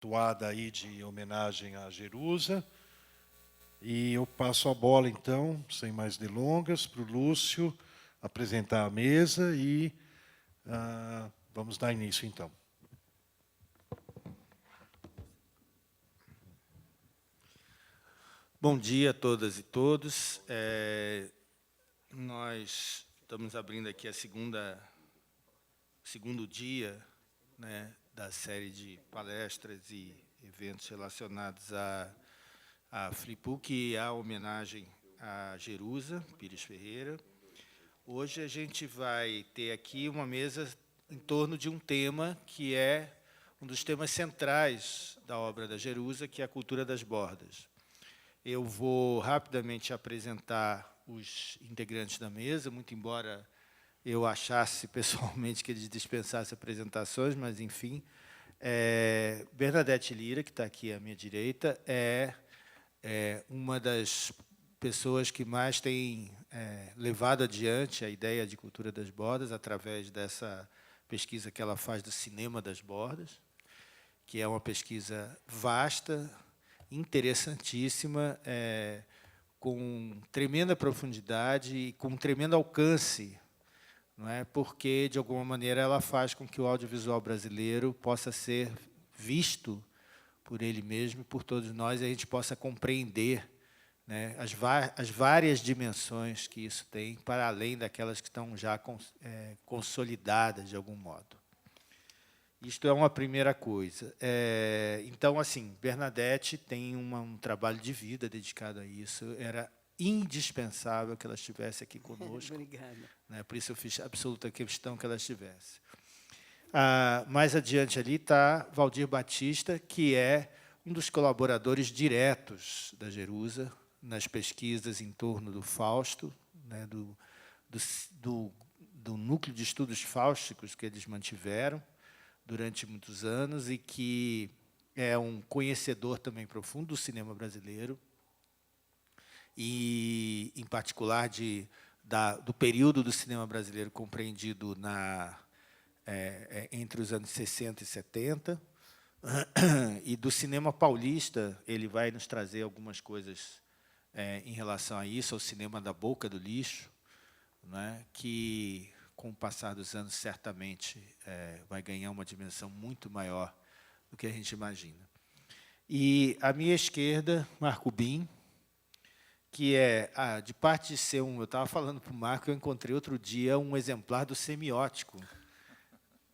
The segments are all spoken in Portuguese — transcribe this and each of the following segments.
toada aí de homenagem a Jerusa. E eu passo a bola, então, sem mais delongas, para o Lúcio apresentar a mesa e vamos dar início, então. Bom dia a todas e todos. Nós estamos abrindo aqui segundo dia, né, da série de palestras e eventos relacionados à Flipbook e à homenagem a Jerusa Pires Ferreira. Hoje a gente vai ter aqui uma mesa em torno de um tema que é um dos temas centrais da obra da Jerusa, que é a cultura das bordas. Eu vou rapidamente apresentar os integrantes da mesa, muito embora eu achasse pessoalmente que eles dispensassem apresentações, mas, enfim. Bernadette Lira, que está aqui à minha direita, é uma das pessoas que mais tem levado adiante a ideia de cultura das bordas através dessa pesquisa que ela faz do cinema das bordas, que é uma pesquisa vasta, interessantíssima, com tremenda profundidade e com tremendo alcance, não é? Porque, de alguma maneira, ela faz com que o audiovisual brasileiro possa ser visto por ele mesmo, por todos nós, e a gente possa compreender, né, as várias dimensões que isso tem, para além daquelas que estão já consolidadas, de algum modo. Isto é uma primeira coisa. Então, assim, Bernadette tem um trabalho de vida dedicado a isso. Era indispensável que ela estivesse aqui conosco. Obrigada. Né? Por isso eu fiz absoluta questão que ela estivesse. Mais adiante ali está Valdir Batista, que é um dos colaboradores diretos da Jerusa nas pesquisas em torno do Fausto, né, do núcleo de estudos fáusticos que eles mantiveram durante muitos anos e que é um conhecedor também profundo do cinema brasileiro e, em particular, do período do cinema brasileiro compreendido entre os anos 60 e 70, e do cinema paulista. Ele vai nos trazer algumas coisas em relação a isso, ao cinema da boca do lixo, né, que, com o passar dos anos, certamente vai ganhar uma dimensão muito maior do que a gente imagina. E, à minha esquerda, Marco Bin, que de parte de ser eu estava falando para o Marco, eu encontrei outro dia um exemplar do Semiótico,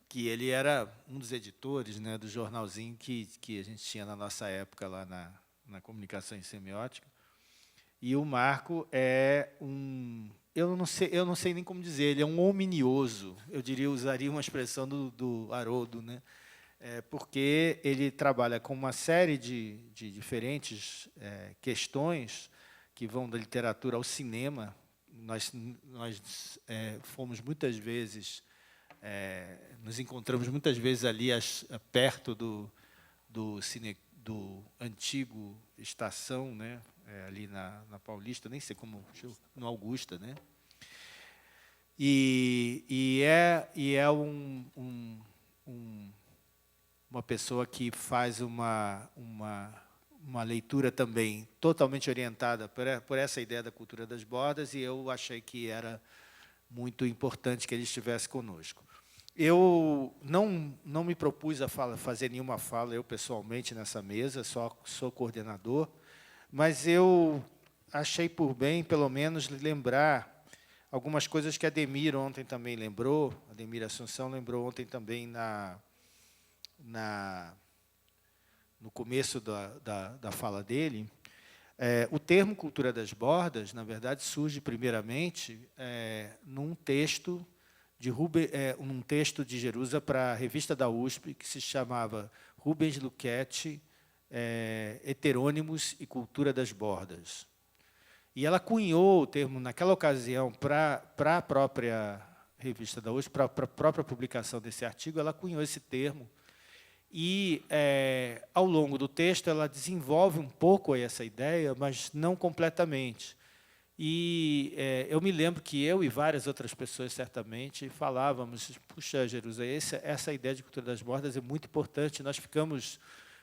que ele era um dos editores, né, do jornalzinho que a gente tinha na nossa época lá na Comunicação em Semiótica. E o Marco é eu não sei nem como dizer, ele é um hominioso, usaria uma expressão do Haroldo, né? Porque ele trabalha com uma série de diferentes questões que vão da literatura ao cinema. Nós fomos muitas vezes, nos encontramos muitas vezes ali perto do antigo Estação, né? Ali na Paulista, nem sei como, no Augusta, né? E é uma pessoa que faz uma leitura também totalmente orientada por essa ideia da cultura das bordas, e eu achei que era muito importante que ele estivesse conosco. Eu não me propus a fazer nenhuma fala, eu pessoalmente, nessa mesa, só sou coordenador, mas eu achei por bem, pelo menos, lembrar algumas coisas que a Ademir ontem também lembrou, a Ademir Assunção lembrou ontem também no começo da fala dele. O termo cultura das bordas, na verdade, surge primeiramente num texto de Jerusa para a revista da USP, que se chamava Rubens Luchetti, Heterônimos e Cultura das Bordas. E ela cunhou o termo, naquela ocasião, para a própria revista da USP, para a própria publicação desse artigo, ela cunhou esse termo. E, ao longo do texto, ela desenvolve um pouco essa ideia, mas não completamente. E eu me lembro que eu e várias outras pessoas, certamente, falávamos: puxa, Jerusa, essa ideia de cultura das bordas é muito importante. Nós ficamos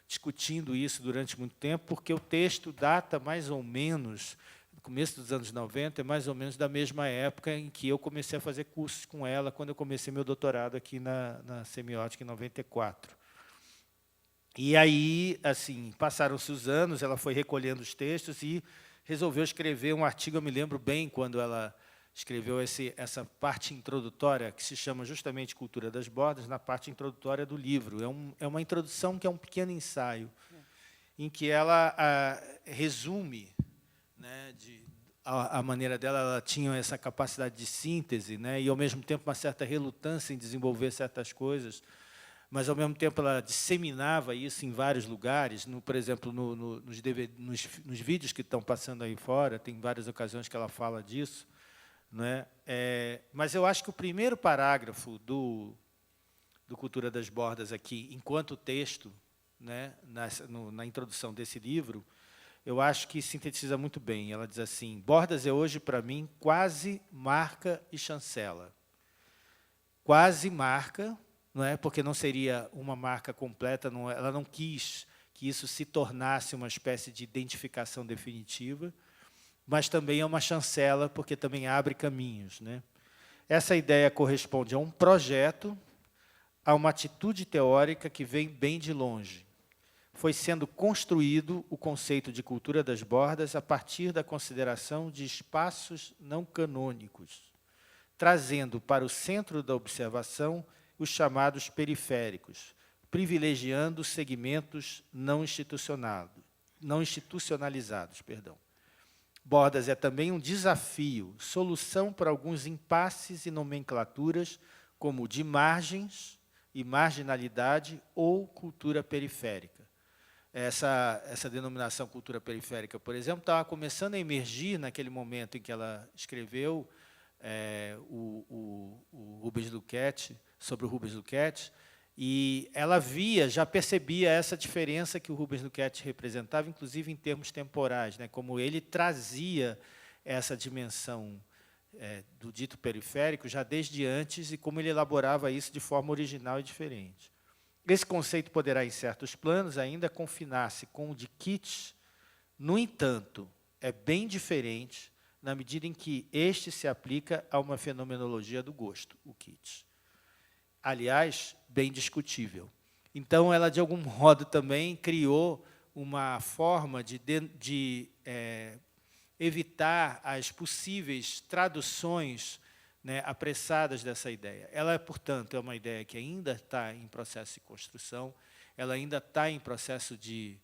discutindo isso durante muito tempo, porque o texto data mais ou menos, no começo dos anos 90, é mais ou menos da mesma época em que eu comecei a fazer cursos com ela, quando eu comecei meu doutorado aqui na Semiótica, em 94. E aí, assim, passaram-se os anos, ela foi recolhendo os textos e resolveu escrever um artigo, eu me lembro bem, quando ela escreveu essa parte introdutória, que se chama justamente Cultura das Bordas, na parte introdutória do livro. É uma introdução que é um pequeno ensaio, em que ela resume, né, a maneira dela, ela tinha essa capacidade de síntese, né, e, ao mesmo tempo, uma certa relutância em desenvolver certas coisas, mas, ao mesmo tempo, ela disseminava isso em vários lugares. Por exemplo, nos vídeos que estão passando aí fora, tem várias ocasiões que ela fala disso. Né? Mas eu acho que o primeiro parágrafo do Cultura das Bordas aqui, enquanto texto, né, na introdução desse livro, eu acho que sintetiza muito bem. Ela diz assim: Bordas é hoje, para mim, quase marca e chancela. Quase marca, não é? Porque não seria uma marca completa, ela não quis que isso se tornasse uma espécie de identificação definitiva, mas também é uma chancela, porque também abre caminhos. Né? Essa ideia corresponde a um projeto, a uma atitude teórica que vem bem de longe. Foi sendo construído o conceito de cultura das bordas a partir da consideração de espaços não canônicos, trazendo para o centro da observação os chamados periféricos, privilegiando segmentos não institucionalizados. Bordas é também um desafio, solução para alguns impasses e nomenclaturas, como de margens e marginalidade ou cultura periférica. Essa denominação cultura periférica, por exemplo, estava começando a emergir naquele momento em que ela escreveu o Rubens Luquete, sobre o Rubens Luquete, e ela já percebia essa diferença que o Rubens Luquete representava, inclusive em termos temporais, né, como ele trazia essa dimensão do dito periférico já desde antes e como ele elaborava isso de forma original e diferente. Esse conceito poderá, em certos planos, ainda confinar-se com o de Kitsch. No entanto, é bem diferente na medida em que este se aplica a uma fenomenologia do gosto, o Kitsch. Aliás, bem discutível. Então, ela, de algum modo, também criou uma forma de evitar as possíveis traduções, né, apressadas dessa ideia. Ela, portanto, é uma ideia que ainda está em processo de construção, ela ainda está em processo de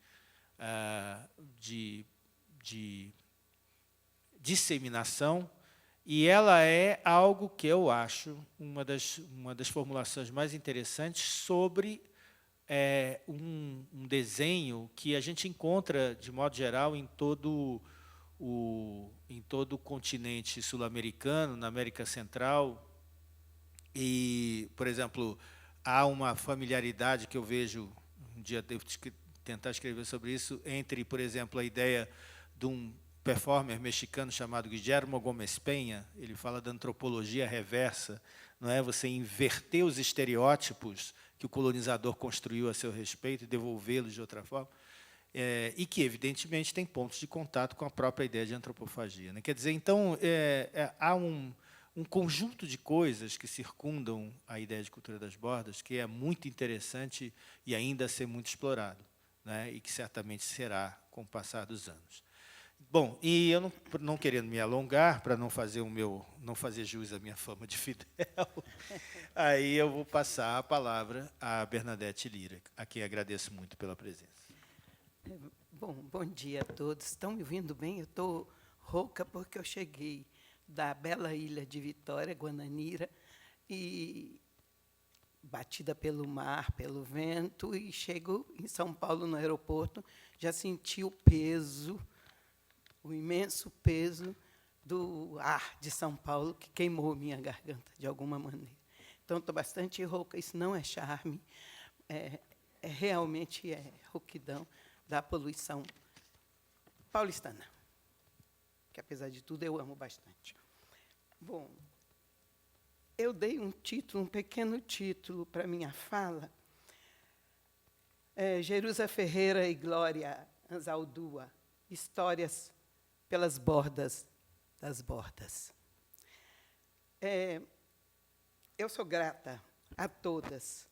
disseminação, e ela é algo que eu acho uma das formulações mais interessantes sobre um desenho que a gente encontra, de modo geral, em todo o continente sul-americano, na América Central. E, por exemplo, há uma familiaridade que eu vejo, um dia devo tentar escrever sobre isso, entre, por exemplo, a ideia de um performer mexicano chamado Guillermo Gómez Peña. Ele fala da antropologia reversa, não é? Você inverter os estereótipos que o colonizador construiu a seu respeito e devolvê-los de outra forma, e que, evidentemente, tem pontos de contato com a própria ideia de antropofagia. Né? Quer dizer, então, há um conjunto de coisas que circundam a ideia de cultura das bordas que é muito interessante e ainda a ser muito explorado, né? E que certamente será com o passar dos anos. Bom, e eu não querendo me alongar, para não fazer jus à minha fama de fidel, aí eu vou passar a palavra à Bernadette Lira, a quem agradeço muito pela presença. Bom dia a todos. Estão me ouvindo bem? Eu estou rouca porque eu cheguei da bela ilha de Vitória, Guananira, e batida pelo mar, pelo vento, e chego em São Paulo, no aeroporto, já senti o peso, o imenso peso do ar de São Paulo, que queimou minha garganta, de alguma maneira. Então, estou bastante rouca, isso não é charme, realmente rouquidão da poluição paulistana, que, apesar de tudo, eu amo bastante. Bom, eu dei um pequeno título para a minha fala, Jerusa Ferreira e Glória Anzaldúa, Histórias pelas Bordas das Bordas. Eu sou grata a todas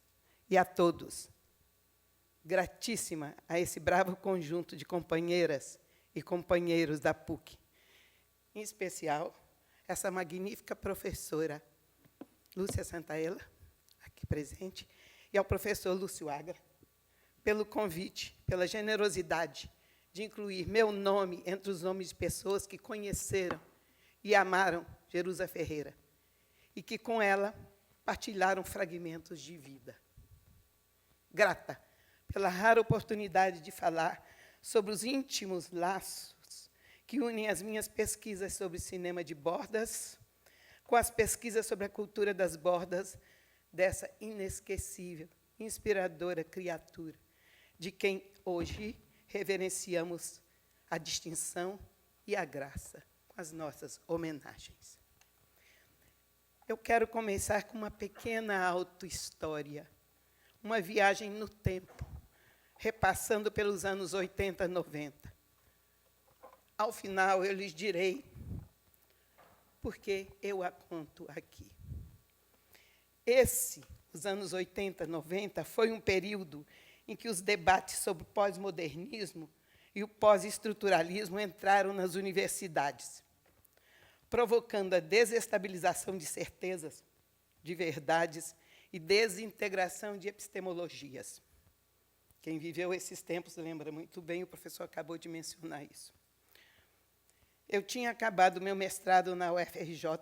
e a todos, gratíssima a esse bravo conjunto de companheiras e companheiros da PUC, em especial essa magnífica professora Lúcia Santaella, aqui presente, e ao professor Lúcio Agra, pelo convite, pela generosidade de incluir meu nome entre os nomes de pessoas que conheceram e amaram Jerusa Ferreira, e que, com ela, partilharam fragmentos de vida. Grata pela rara oportunidade de falar sobre os íntimos laços que unem as minhas pesquisas sobre cinema de bordas com as pesquisas sobre a cultura das bordas dessa inesquecível, inspiradora criatura, de quem hoje reverenciamos a distinção e a graça com as nossas homenagens. Eu quero começar com uma pequena autohistória, uma viagem no tempo, repassando pelos anos 80 e 90. Ao final, eu lhes direi porque eu a conto aqui. Os anos 80 e 90, foi um período em que os debates sobre o pós-modernismo e o pós-estruturalismo entraram nas universidades, provocando a desestabilização de certezas, de verdades e desintegração de epistemologias. Quem viveu esses tempos lembra muito bem, o professor acabou de mencionar isso. Eu tinha acabado meu mestrado na UFRJ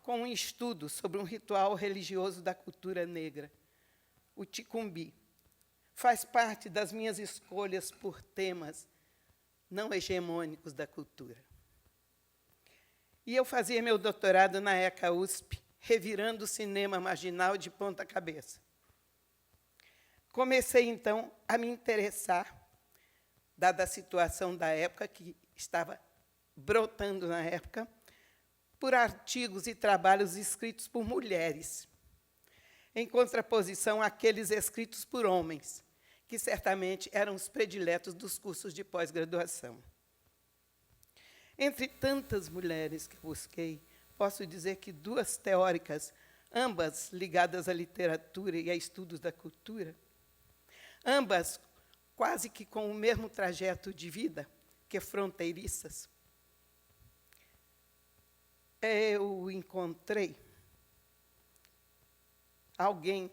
com um estudo sobre um ritual religioso da cultura negra, o Ticumbi. Faz parte das minhas escolhas por temas não hegemônicos da cultura. E eu fazia meu doutorado na ECA USP, revirando o cinema marginal de ponta cabeça. Comecei, então, a me interessar, dada a situação da época, que estava brotando na época, por artigos e trabalhos escritos por mulheres, em contraposição àqueles escritos por homens, que certamente eram os prediletos dos cursos de pós-graduação. Entre tantas mulheres que busquei, posso dizer que duas teóricas, ambas ligadas à literatura e a estudos da cultura, ambas quase que com o mesmo trajeto de vida, que fronteiriças, eu encontrei alguém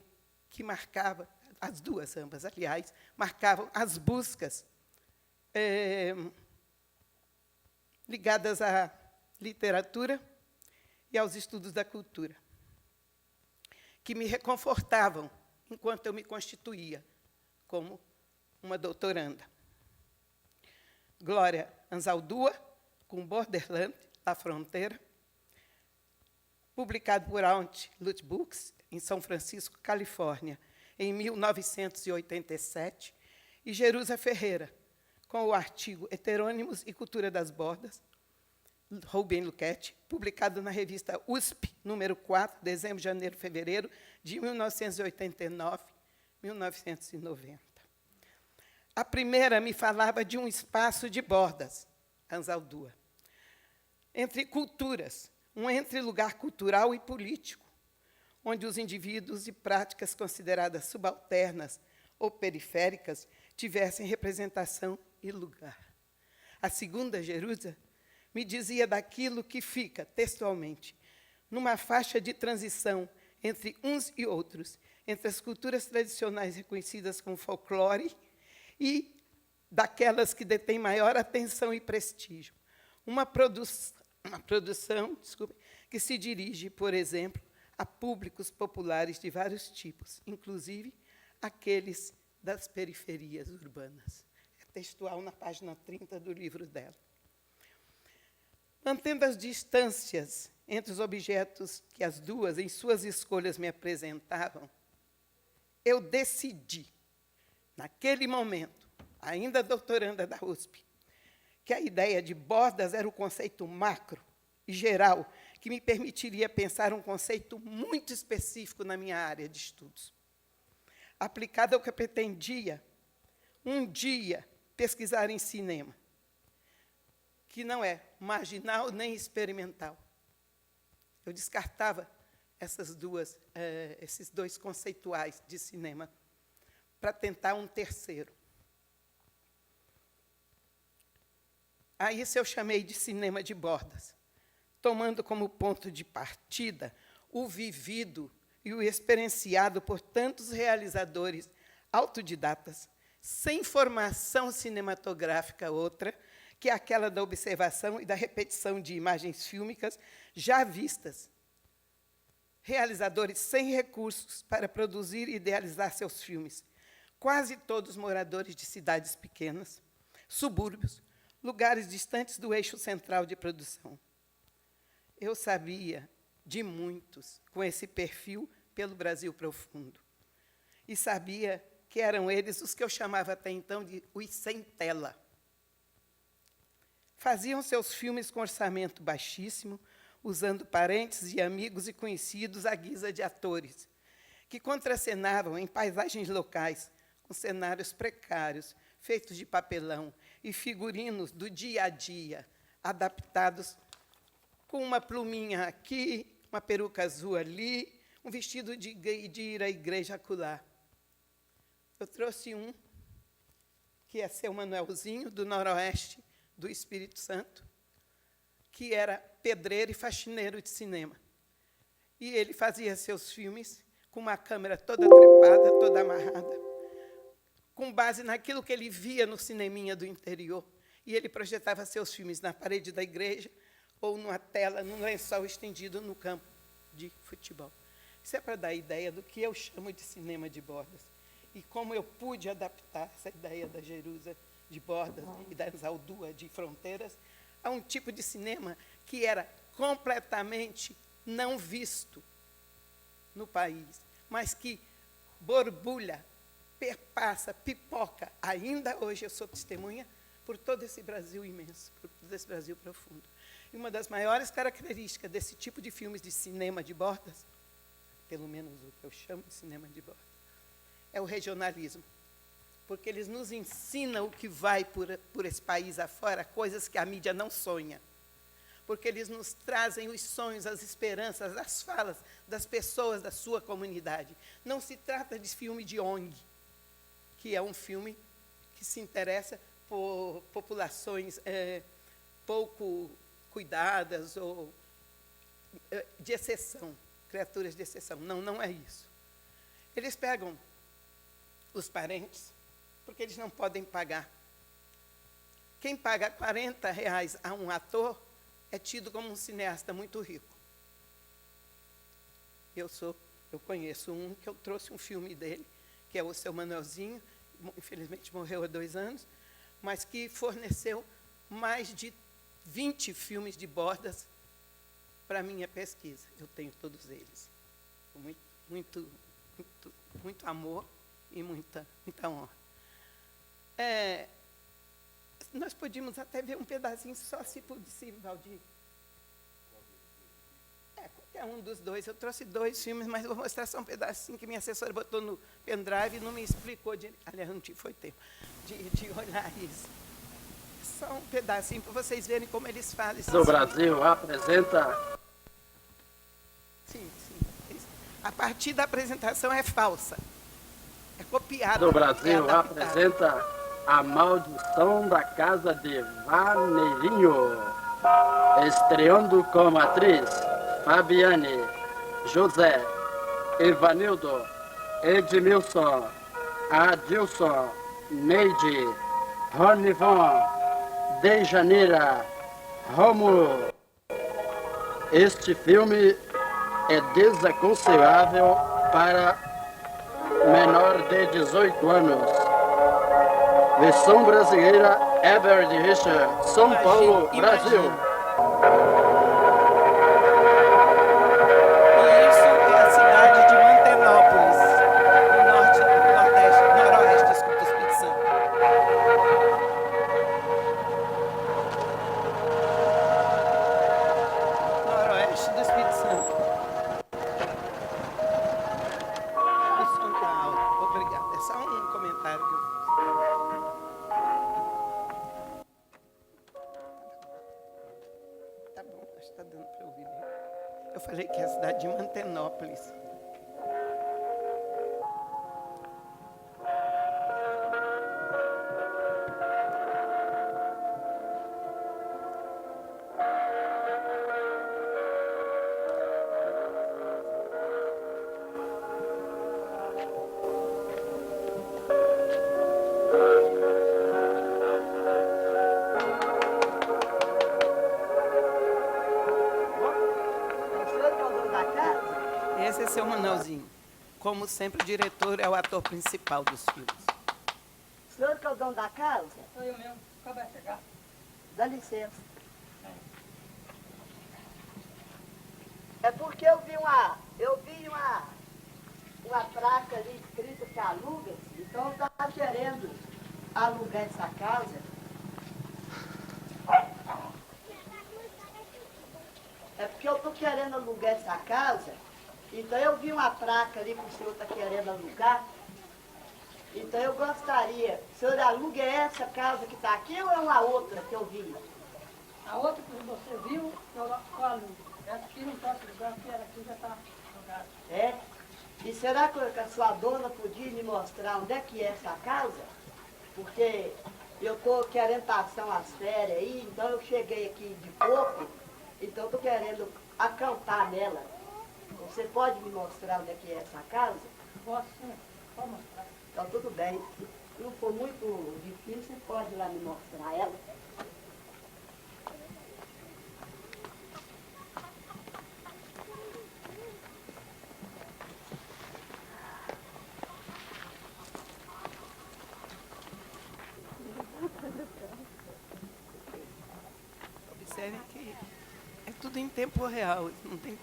que marcava, as duas, ambas, aliás, marcavam as buscas ligadas à literatura e aos estudos da cultura, que me reconfortavam enquanto eu me constituía como uma doutoranda. Glória Anzaldúa, com Borderland, A Fronteira, publicado por Outlet Books, em São Francisco, Califórnia, em 1987, e Jerusa Ferreira, com o artigo Heterônimos e Cultura das Bordas, Rubem Luquete, publicado na revista USP, número 4, dezembro, janeiro, fevereiro, de 1989, 1990. A primeira me falava de um espaço de bordas, Anzaldúa, entre culturas, um entre-lugar cultural e político, onde os indivíduos e práticas consideradas subalternas ou periféricas tivessem representação e lugar. A segunda, Jerusa, me dizia daquilo que fica, textualmente, numa faixa de transição entre uns e outros, entre as culturas tradicionais reconhecidas como folclore e daquelas que detêm maior atenção e prestígio. Uma produção, que se dirige, por exemplo, a públicos populares de vários tipos, inclusive aqueles das periferias urbanas. É textual na página 30 do livro dela. Mantendo as distâncias entre os objetos que as duas, em suas escolhas, me apresentavam, eu decidi, naquele momento, ainda doutoranda da USP, que a ideia de bordas era o conceito macro e geral que me permitiria pensar um conceito muito específico na minha área de estudos. aplicada ao que pretendia um dia pesquisar em cinema, que não é marginal nem experimental. Eu descartava esses dois conceituais de cinema para tentar um terceiro. A isso eu chamei de cinema de bordas, tomando como ponto de partida o vivido e o experienciado por tantos realizadores autodidatas, sem formação cinematográfica outra que aquela da observação e da repetição de imagens fílmicas já vistas. Realizadores sem recursos para produzir e idealizar seus filmes, quase todos moradores de cidades pequenas, subúrbios, lugares distantes do eixo central de produção. Eu sabia de muitos com esse perfil pelo Brasil profundo. E sabia que eram eles os que eu chamava até então de os sem tela. Faziam seus filmes com orçamento baixíssimo, usando parentes e amigos e conhecidos à guisa de atores, que contracenavam em paisagens locais, com cenários precários, feitos de papelão, e figurinos do dia a dia, adaptados com uma pluminha aqui, uma peruca azul ali, um vestido de ir à igreja acolá. Eu trouxe um, que é seu Manuelzinho, do Noroeste do Espírito Santo, que era pedreiro e faxineiro de cinema. E ele fazia seus filmes com uma câmera toda trepada, toda amarrada, com base naquilo que ele via no cineminha do interior. E ele projetava seus filmes na parede da igreja ou numa tela, num lençol estendido no campo de futebol. Isso é para dar ideia do que eu chamo de cinema de bordas. E como eu pude adaptar essa ideia da Jerusa de bordas e da Zaldúa de fronteiras a um tipo de cinema que era completamente não visto no país, mas que borbulha, perpassa, pipoca. Ainda hoje eu sou testemunha por todo esse Brasil imenso, por todo esse Brasil profundo. E uma das maiores características desse tipo de filmes de cinema de bordas, pelo menos o que eu chamo de cinema de bordas, é o regionalismo. Porque eles nos ensinam o que vai por esse país afora, coisas que a mídia não sonha. Porque eles nos trazem os sonhos, as esperanças, as falas das pessoas da sua comunidade. Não se trata de filme de ONG, que é um filme que se interessa por populações pouco cuidadas ou de exceção, criaturas de exceção. Não, não é isso. Eles pegam os parentes, porque eles não podem pagar. Quem paga R$40 a um ator é tido como um cineasta muito rico. Eu conheço um que eu trouxe um filme dele, que é o seu Manuelzinho, infelizmente morreu há 2 anos, mas que forneceu mais de 20 filmes de bordas para a minha pesquisa. Eu tenho todos eles. Com muito amor e muita honra. Nós podíamos até ver um pedacinho só se pudesse, Valdir. Qualquer um dos dois. Eu trouxe 2 filmes, mas eu vou mostrar só um pedacinho que minha assessora botou no pendrive e não me explicou. Aliás, não foi tempo de olhar isso. Só um pedacinho para vocês verem como eles fazem. Do Brasil apresenta... Sim. A partir da apresentação é falsa. É copiada. Do Brasil apresenta A Maldição da Casa de Vaneirinho, estreando como atriz Fabiane, José, Ivanildo, Edmilson, Adilson, Neide, Ronivon, Dejanira, Rômulo. Este filme é desaconselhável para menor de 18 anos. Versão brasileira, Everett Richard, São Paulo, Brasil. E isso é a cidade de Mantenópolis, no noroeste, desculpa, do Espírito Santo. Noroeste do Espírito Santo. O som está alto, obrigado. Eu falei que é a cidade de Mantenópolis. Esse é seu Manelzinho. Como sempre, o diretor é o ator principal dos filmes. O senhor que é o dono da casa? Sou eu mesmo. Qual vai chegar? Dá licença. É porque eu vi uma placa ali escrita que aluga, então eu estava querendo alugar essa casa. É porque eu estou querendo alugar essa casa, então eu vi uma placa ali que o senhor está querendo alugar. Então eu gostaria, o senhor aluga essa casa que está aqui ou é uma outra que eu vi? A outra que você viu, eu alugo. Essa aqui não posso alugar, porque ela aqui já está alugada. É? E será que a sua dona podia me mostrar onde é que é essa casa? Porque eu estou querendo passar umas férias aí, então eu cheguei aqui de pouco, então estou querendo acampar nela. Você pode me mostrar onde é que é essa casa? Posso sim, pode mostrar. Então tudo bem. Se não for muito difícil, você pode ir lá me mostrar ela. Observem que é tudo em tempo real, não tem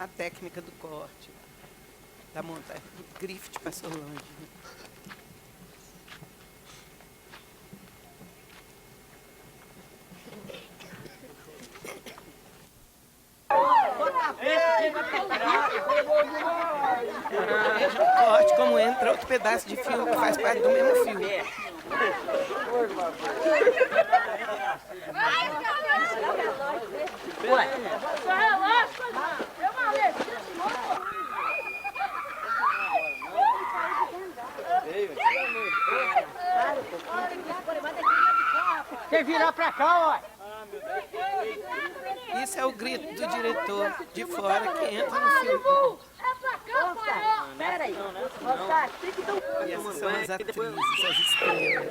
a técnica do corte, da montagem, do grift para Solange. Veja o corte, como entra outro pedaço de fio que faz parte do mesmo fio. Você virar pra cá, ó. Isso é o grito do diretor de fora que entra no filme. Pera aí. E essas são as atrizes, as estrelas.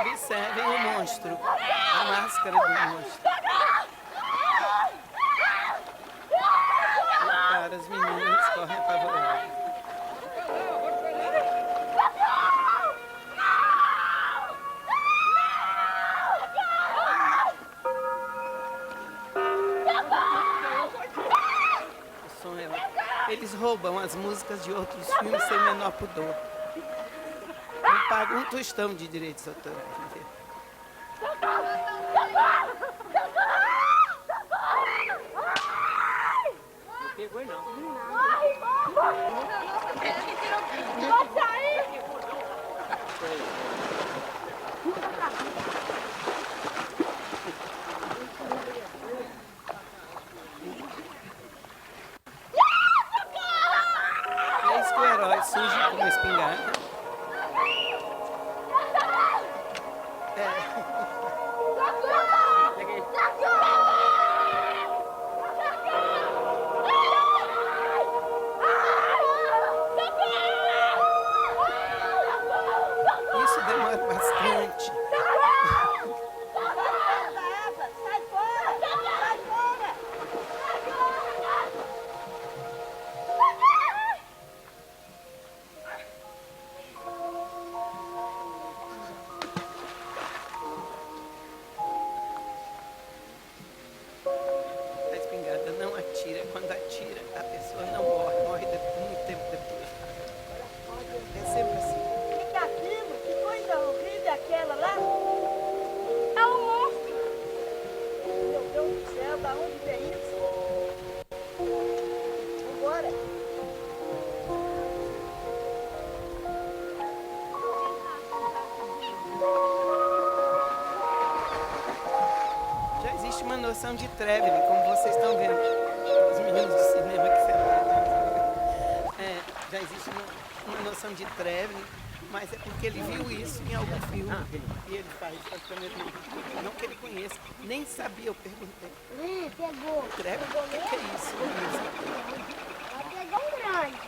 Observem o monstro, a máscara do monstro. Para as meninas correm apavoradas. O som é... Eles roubam as músicas de outros filmes sem menor pudor. Não pagam um tostão de direitos autorais. Eis que o herói surge com uma espingarda. Isso demora bastante. Sai fora! Sai fora! A espingarda não atira. Quando atira, a pessoa não morre. Morre muito tempo depois. É sempre assim. O que é aquilo? Que coisa horrível é aquela lá? É um monstro! Meu Deus do céu, da onde vem isso? Vambora! noção de traveling, como vocês estão vendo. Os meninos de cinema que sentaram. Já existe uma noção de traveling, mas é porque ele viu isso em algum filme. E ele faz praticamente não que ele conheça, nem sabia, eu perguntei. Pegou. Traveling, o que é isso? Ela pegou um grande.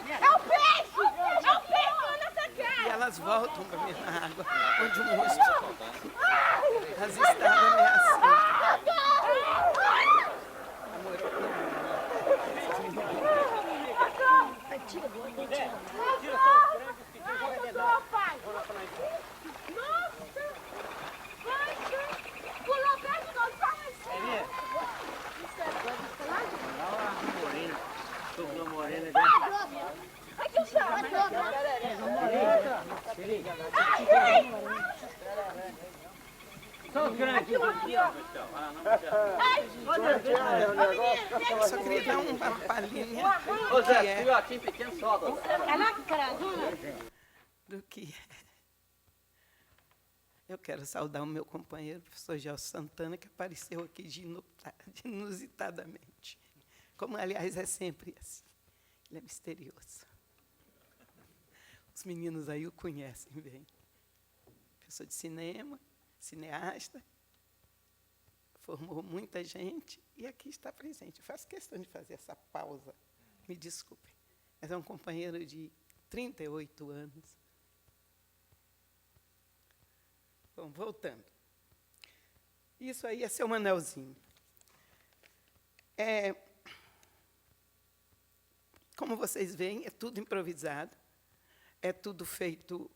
É o peixe! É o peixe nessa cara! E elas voltam para a mesma água, onde o monstro as estava ameaçando. Pai! Nossa! Pulou perto de nós, aqui o chão, Eu só queria dar uma palhinha Ô Zé, filhotinho pequeno solta. do que é. Eu quero saudar o meu companheiro, o professor Gelson Santana, que apareceu aqui inusitadamente. Como, aliás, é sempre assim. Ele é misterioso. Os meninos aí o conhecem bem. Professor de cinema, cineasta, formou muita gente e aqui está presente. Eu faço questão de fazer essa pausa, me desculpem. Mas é um companheiro de 38 anos. Bom, voltando. Isso aí é seu Manelzinho. Como vocês veem, é tudo improvisado, é tudo feito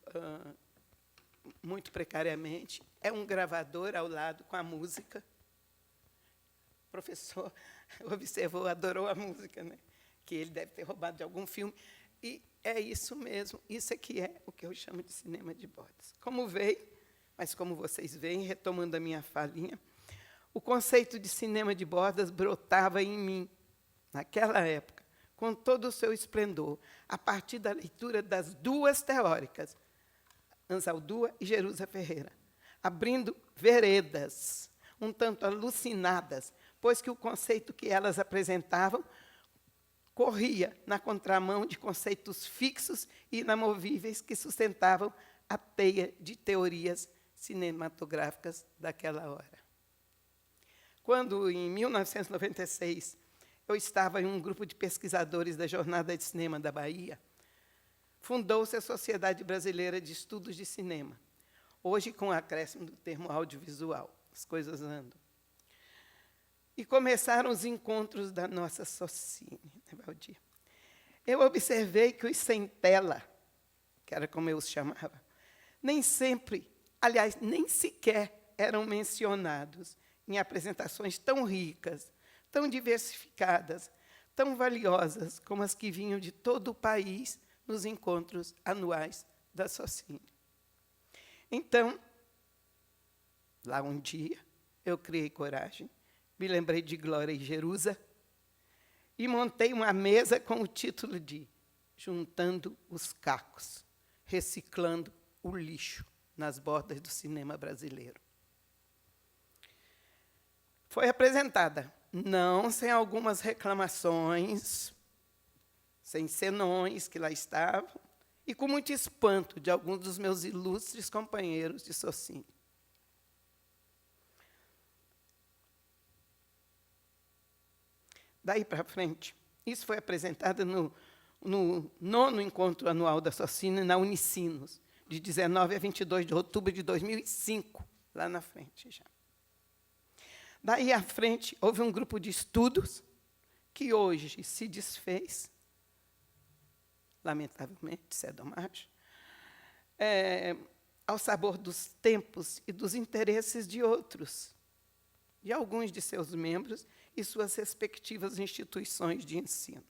muito precariamente. É um gravador ao lado com a música. O professor observou, adorou a música, né? Que ele deve ter roubado de algum filme. E é isso mesmo, isso é que é o que eu chamo de cinema de bordas. Como veio, mas como vocês veem, retomando a minha falinha, o conceito de cinema de bordas brotava em mim, naquela época, com todo o seu esplendor, a partir da leitura das duas teóricas, Anzaldúa e Jerusa Ferreira, abrindo veredas, um tanto alucinadas, pois que o conceito que elas apresentavam corria na contramão de conceitos fixos e inamovíveis que sustentavam a teia de teorias cinematográficas daquela hora. Quando, em 1996, eu estava em um grupo de pesquisadores da Jornada de Cinema da Bahia, fundou-se a Sociedade Brasileira de Estudos de Cinema, hoje com o acréscimo do termo audiovisual. As coisas andam. E começaram os encontros da nossa Socine, né, Valdir? Eu observei que os sem tela, que era como eu os chamava, nem sempre, aliás, nem sequer eram mencionados em apresentações tão ricas, tão diversificadas, tão valiosas como as que vinham de todo o país nos encontros anuais da Socine. Então, lá um dia, eu criei coragem, me lembrei de Glória e Jerusa e montei uma mesa com o título de Juntando os Cacos, reciclando o lixo nas bordas do cinema brasileiro. Foi apresentada, não sem algumas reclamações, sem senões que lá estavam, e com muito espanto de alguns dos meus ilustres companheiros de Socine. Daí para frente, isso foi apresentado no 9º encontro anual da Socine, na Unicinos, de 19 a 22 de outubro de 2005, lá na frente já. Daí à frente, houve um grupo de estudos que hoje se desfez, lamentavelmente, cedo ou mais, ao sabor dos tempos e dos interesses de outros, de alguns de seus membros e suas respectivas instituições de ensino.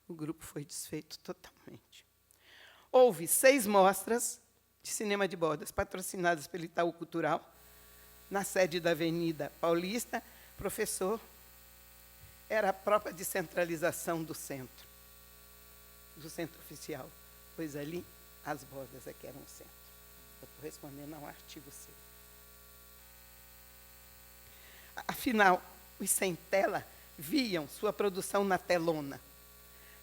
O grupo foi desfeito totalmente. Houve 6 mostras de cinema de bordas patrocinadas pelo Itaú Cultural, na sede da Avenida Paulista. Professor, era a própria descentralização do centro. do centro oficial, pois ali as bordas é que eram o centro. Eu estou respondendo ao artigo 6. Afinal, os sem tela viam sua produção na telona,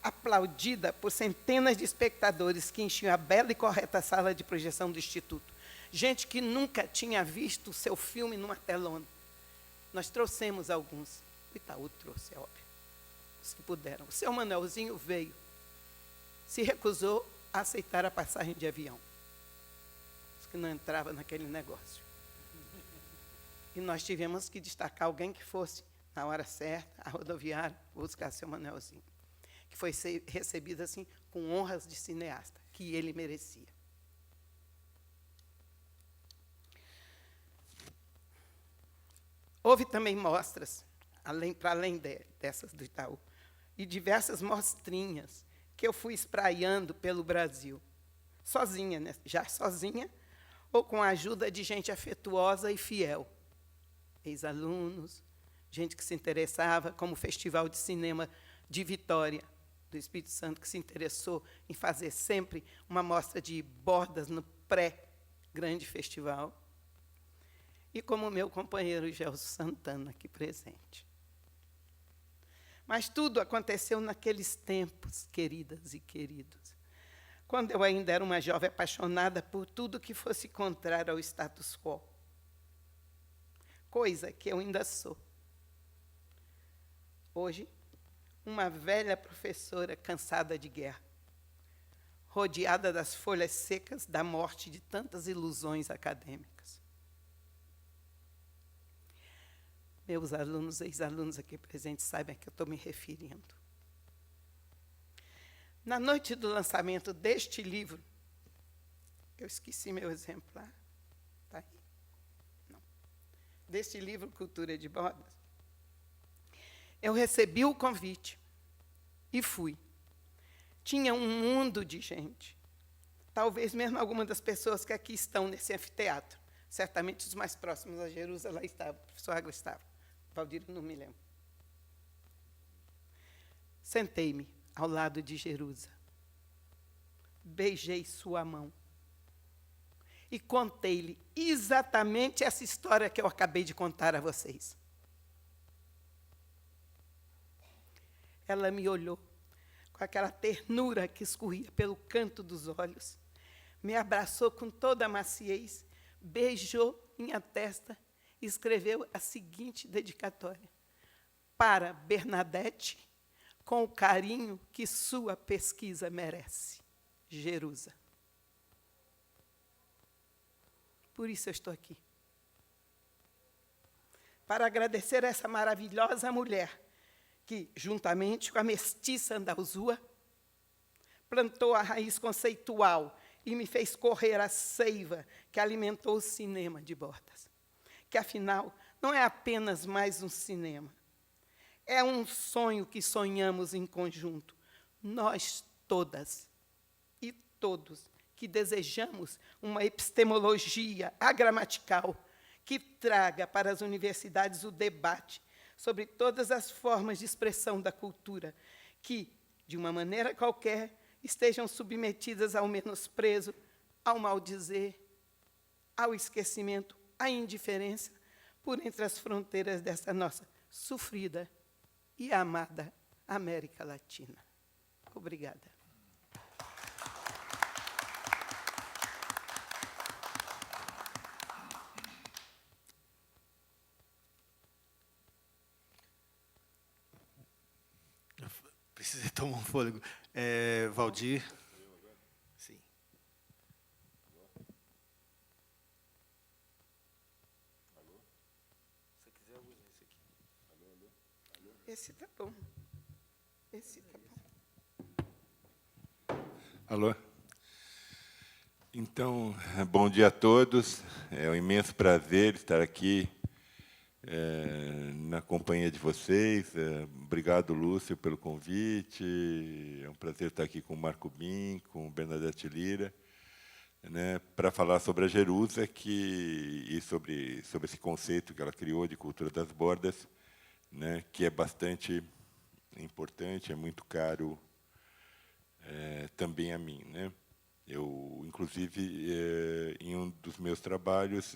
aplaudida por centenas de espectadores que enchiam a bela e correta sala de projeção do Instituto. Gente que nunca tinha visto o seu filme numa telona. Nós trouxemos alguns. O Itaú trouxe, é óbvio. Os que puderam. O seu Manuelzinho veio. Se recusou a aceitar a passagem de avião. Os que não entravam naquele negócio. E nós tivemos que destacar alguém que fosse, na hora certa, a rodoviária, buscar seu Manuelzinho. Que foi recebido assim, com honras de cineasta, que ele merecia. Houve também mostras, para além dessas do Itaú, e diversas mostrinhas que eu fui espraiando pelo Brasil, sozinha, né? Já sozinha, ou com a ajuda de gente afetuosa e fiel, ex-alunos, gente que se interessava, como o Festival de Cinema de Vitória, do Espírito Santo, que se interessou em fazer sempre uma mostra de bordas no pré-grande festival, e como meu companheiro Gelson Santana, aqui presente. Mas tudo aconteceu naqueles tempos, queridas e queridos, quando eu ainda era uma jovem apaixonada por tudo que fosse contrário ao status quo, coisa que eu ainda sou. Hoje, uma velha professora cansada de guerra, rodeada das folhas secas da morte de tantas ilusões acadêmicas. Meus alunos, ex-alunos aqui presentes, sabem a que eu estou me referindo. Na noite do lançamento deste livro, eu esqueci meu exemplar, está aí? Não. Deste livro, Cultura de Bordas, eu recebi o convite e fui. Tinha um mundo de gente, talvez mesmo algumas das pessoas que aqui estão nesse anfiteatro, certamente os mais próximos a Jerusalém, lá estava, o professor Água estava. Valdir, não me lembro. Sentei-me ao lado de Jerusa. Beijei sua mão. E contei-lhe exatamente essa história que eu acabei de contar a vocês. Ela me olhou com aquela ternura que escorria pelo canto dos olhos, me abraçou com toda a maciez, beijou minha testa, escreveu a seguinte dedicatória: para Bernadette, com o carinho que sua pesquisa merece. Jerusa. Por isso eu estou aqui. Para agradecer a essa maravilhosa mulher que, juntamente com a mestiça Andalzua, plantou a raiz conceitual e me fez correr a seiva que alimentou o cinema de Bordas. Que, afinal, não é apenas mais um cinema. É um sonho que sonhamos em conjunto. Nós todas e todos que desejamos uma epistemologia agramatical que traga para as universidades o debate sobre todas as formas de expressão da cultura que, de uma maneira qualquer, estejam submetidas ao menosprezo, ao maldizer, ao esquecimento, à indiferença, por entre as fronteiras dessa nossa sofrida e amada América Latina. Obrigada. Precisei tomar um fôlego. Valdir. Sim. Se você quiser, eu uso esse aqui. Esse está bom. Esse está bom. Alô? Então, bom dia a todos. É um imenso prazer estar aqui na companhia de vocês. Obrigado, Lúcio, pelo convite. É um prazer estar aqui com o Marco Bin, com Bernadette Lira, né, para falar sobre a Jerusa e sobre esse conceito que ela criou de cultura das bordas, né, que é bastante importante, é muito caro também a mim, né? Eu, inclusive, em um dos meus trabalhos,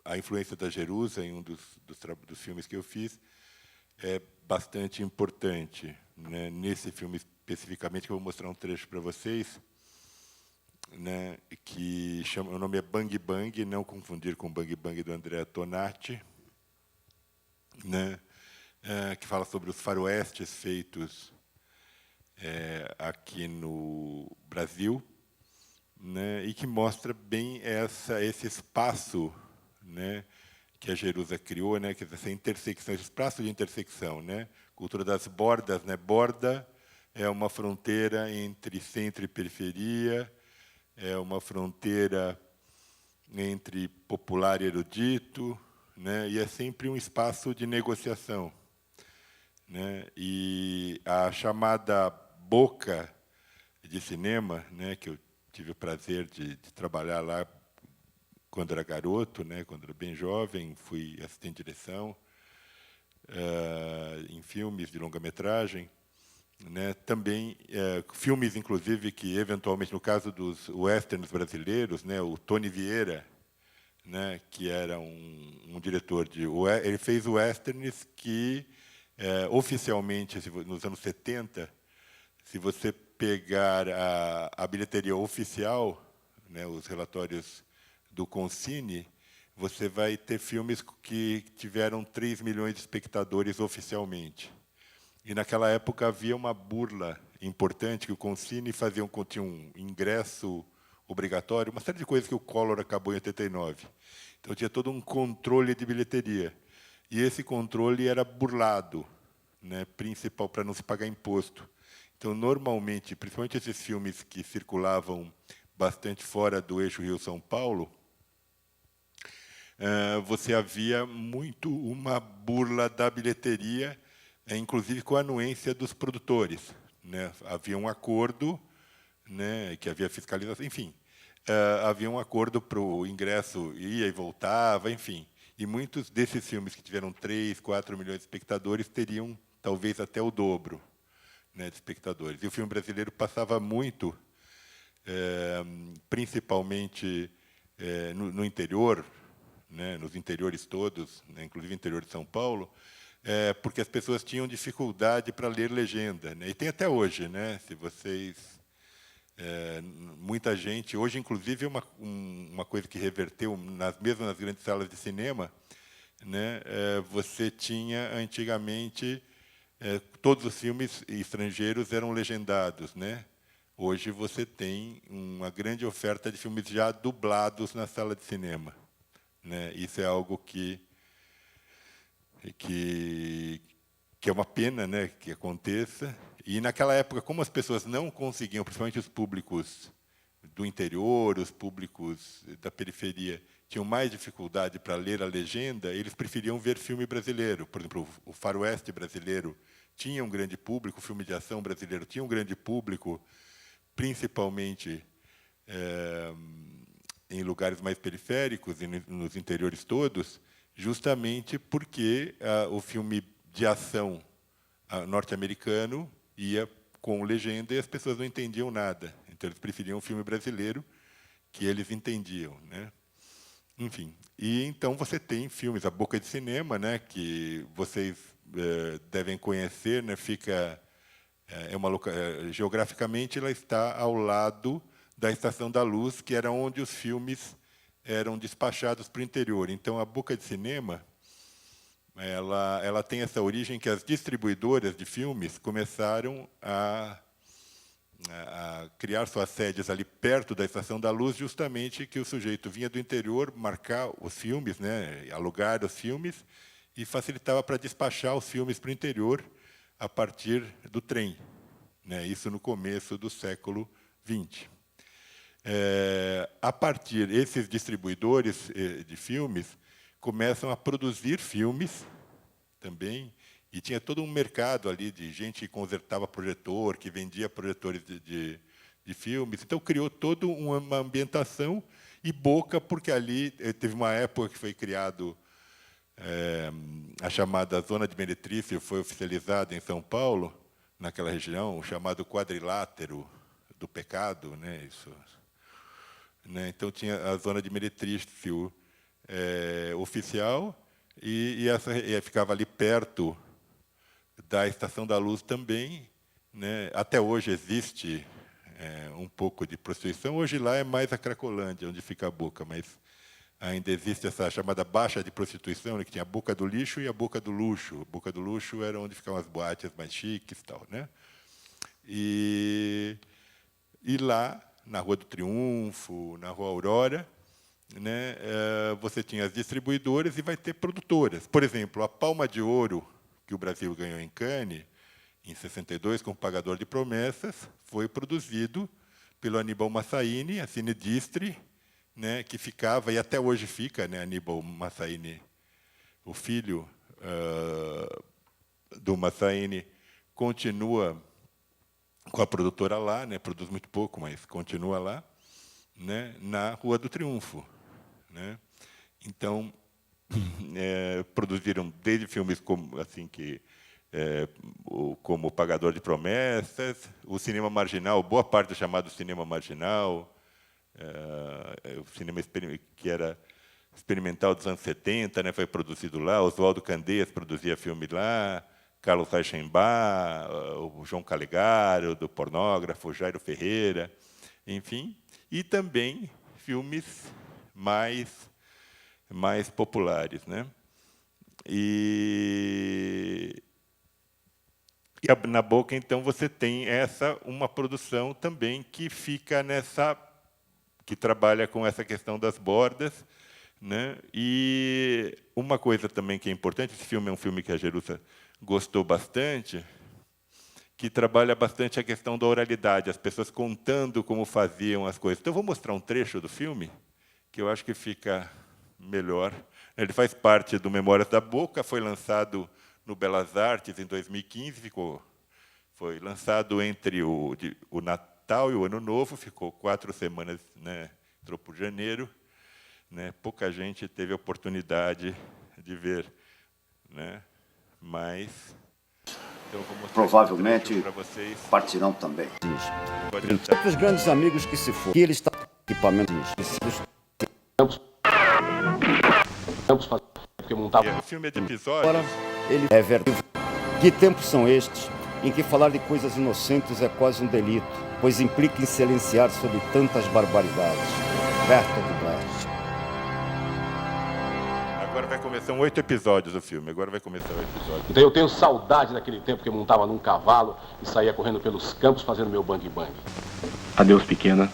a influência da Jerusa, em um dos filmes que eu fiz, é bastante importante, né? Nesse filme especificamente, que eu vou mostrar um trecho para vocês, né? Que o nome é Bang Bang, não confundir com Bang Bang do Andrea Tonati, né? Que fala sobre os faroestes feitos aqui no Brasil, né? E que mostra bem esse espaço, né? Que a Jerusa criou, né? Que essa intersecção, esse espaço de intersecção, né? Cultura das bordas, né? Borda é uma fronteira entre centro e periferia, é uma fronteira entre popular e erudito, né? E é sempre um espaço de negociação, né? E a chamada boca de cinema, né? Que eu tive o prazer de trabalhar lá quando era garoto, né? Quando era bem jovem, fui assistente de direção em filmes de longa-metragem, né? Também filmes, inclusive, que eventualmente, no caso dos westerns brasileiros, né? O Tony Vieira, né? Que era um diretor ele fez westerns que oficialmente, nos anos 70, se você pegar a bilheteria oficial, né? Os relatórios do Concini, você vai ter filmes que tiveram 3 milhões de espectadores oficialmente. E, naquela época, havia uma burla importante, que o Concini tinha um ingresso obrigatório, uma série de coisas que o Collor acabou em 89. Então, tinha todo um controle de bilheteria. E esse controle era burlado, né, principal para não se pagar imposto. Então, normalmente, principalmente esses filmes que circulavam bastante fora do eixo Rio-São Paulo, você havia muito uma burla da bilheteria, inclusive com a anuência dos produtores, né? Havia um acordo, né, que havia fiscalização, enfim, havia um acordo para o ingresso, ia e voltava, enfim. E muitos desses filmes que tiveram 3, 4 milhões de espectadores teriam talvez até o dobro, né, de espectadores. E o filme brasileiro passava muito, principalmente no interior, né, nos interiores todos, né, inclusive no interior de São Paulo, porque as pessoas tinham dificuldade para ler legenda, né? E tem até hoje, né? Se vocês, muita gente hoje, inclusive, uma coisa que reverteu mesmo nas grandes salas de cinema, né? Você tinha antigamente todos os filmes estrangeiros eram legendados, né? Hoje você tem uma grande oferta de filmes já dublados na sala de cinema, né? Isso é algo que é uma pena, né, que aconteça. E, naquela época, como as pessoas não conseguiam, principalmente os públicos do interior, os públicos da periferia, tinham mais dificuldade para ler a legenda, eles preferiam ver filme brasileiro. Por exemplo, o faroeste brasileiro tinha um grande público, o filme de ação brasileiro tinha um grande público, principalmente em lugares mais periféricos e nos interiores todos, justamente porque o filme de ação norte-americano ia com legenda e as pessoas não entendiam nada. Então, eles preferiam um filme brasileiro que eles entendiam, né? Enfim, e então você tem filmes, A Boca de Cinema, né, que vocês devem conhecer, né, fica geograficamente ela está ao lado da Estação da Luz, que era onde os filmes eram despachados para o interior. Então, A Boca de Cinema, ela tem essa origem que as distribuidoras de filmes começaram a criar suas sedes ali perto da Estação da Luz, justamente que o sujeito vinha do interior marcar os filmes, né, alugar os filmes, e facilitava para despachar os filmes para o interior a partir do trem, né, isso no começo do século XX. A partir esses distribuidores de filmes começam a produzir filmes também, e tinha todo um mercado ali de gente que consertava projetor, que vendia projetores de filmes. Então, criou toda uma ambientação e Boca, porque ali teve uma época que foi criado a chamada Zona de Meretrício, foi oficializada em São Paulo, naquela região, o chamado quadrilátero do pecado, né? Isso, né? Então tinha a zona de meretrício oficial e ficava ali perto da Estação da Luz também, né? Até hoje existe um pouco de prostituição. Hoje lá é mais a Cracolândia, onde fica a Boca, mas ainda existe essa chamada baixa de prostituição, né, que tinha a Boca do Lixo e a Boca do Luxo. A Boca do Luxo era onde ficavam as boates mais chiques, tal, né? E lá, na Rua do Triunfo, na Rua Aurora, né, você tinha as distribuidoras e vai ter produtoras. Por exemplo, a Palma de Ouro, que o Brasil ganhou em Cannes, em 62, com o Pagador de Promessas, foi produzido pelo Aníbal Massaini, a Cinedistre, né, que ficava, e até hoje fica, né, Aníbal Massaini, o filho do Massaini, continua com a produtora lá, né, produz muito pouco, mas continua lá, né, na Rua do Triunfo, né? Então, produziram desde filmes como assim como O Pagador de Promessas, o cinema marginal, boa parte do chamado cinema marginal, o cinema que era experimental dos anos 70, né, foi produzido lá. Oswaldo Candeias produzia filme lá, Carlos Reichenbach, o João Calegaro, do Pornógrafo, Jairo Ferreira, enfim, e também filmes mais populares, né? E na Boca, então, você tem uma produção também que fica que trabalha com essa questão das bordas, né? E uma coisa também que é importante, esse filme é um filme que a Jerusa gostou bastante, que trabalha bastante a questão da oralidade, as pessoas contando como faziam as coisas. Então, eu vou mostrar um trecho do filme, que eu acho que fica melhor. Ele faz parte do Memórias da Boca, foi lançado no Belas Artes em 2015, foi lançado entre o Natal e o Ano Novo, ficou 4 semanas, né, entrou por janeiro, né, pouca gente teve a oportunidade de ver, né, mas então eu vou mostrar provavelmente para vocês. partirão também. Os grandes amigos que se foram, que ele está equipamentos porque montava. O filme é de episódios. Ele é verdade. Que tempos são estes em que falar de coisas inocentes é quase um delito, pois implica em silenciar sobre tantas barbaridades. Bertolt Brecht. Agora vai começar 8 episódios do filme. Agora vai começar o episódio. Então eu tenho saudade daquele tempo que eu montava num cavalo e saía correndo pelos campos fazendo meu bang-bang. Adeus, pequena.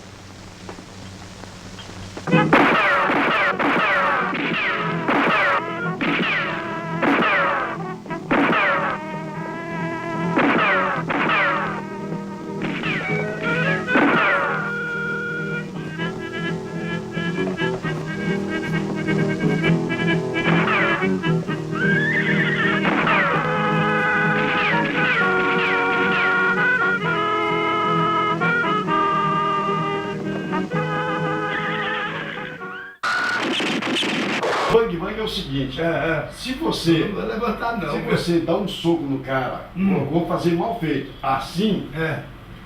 Bang é o seguinte, se você não vai levantar, não, se você dá um soco no cara, vou fazer mal feito, assim,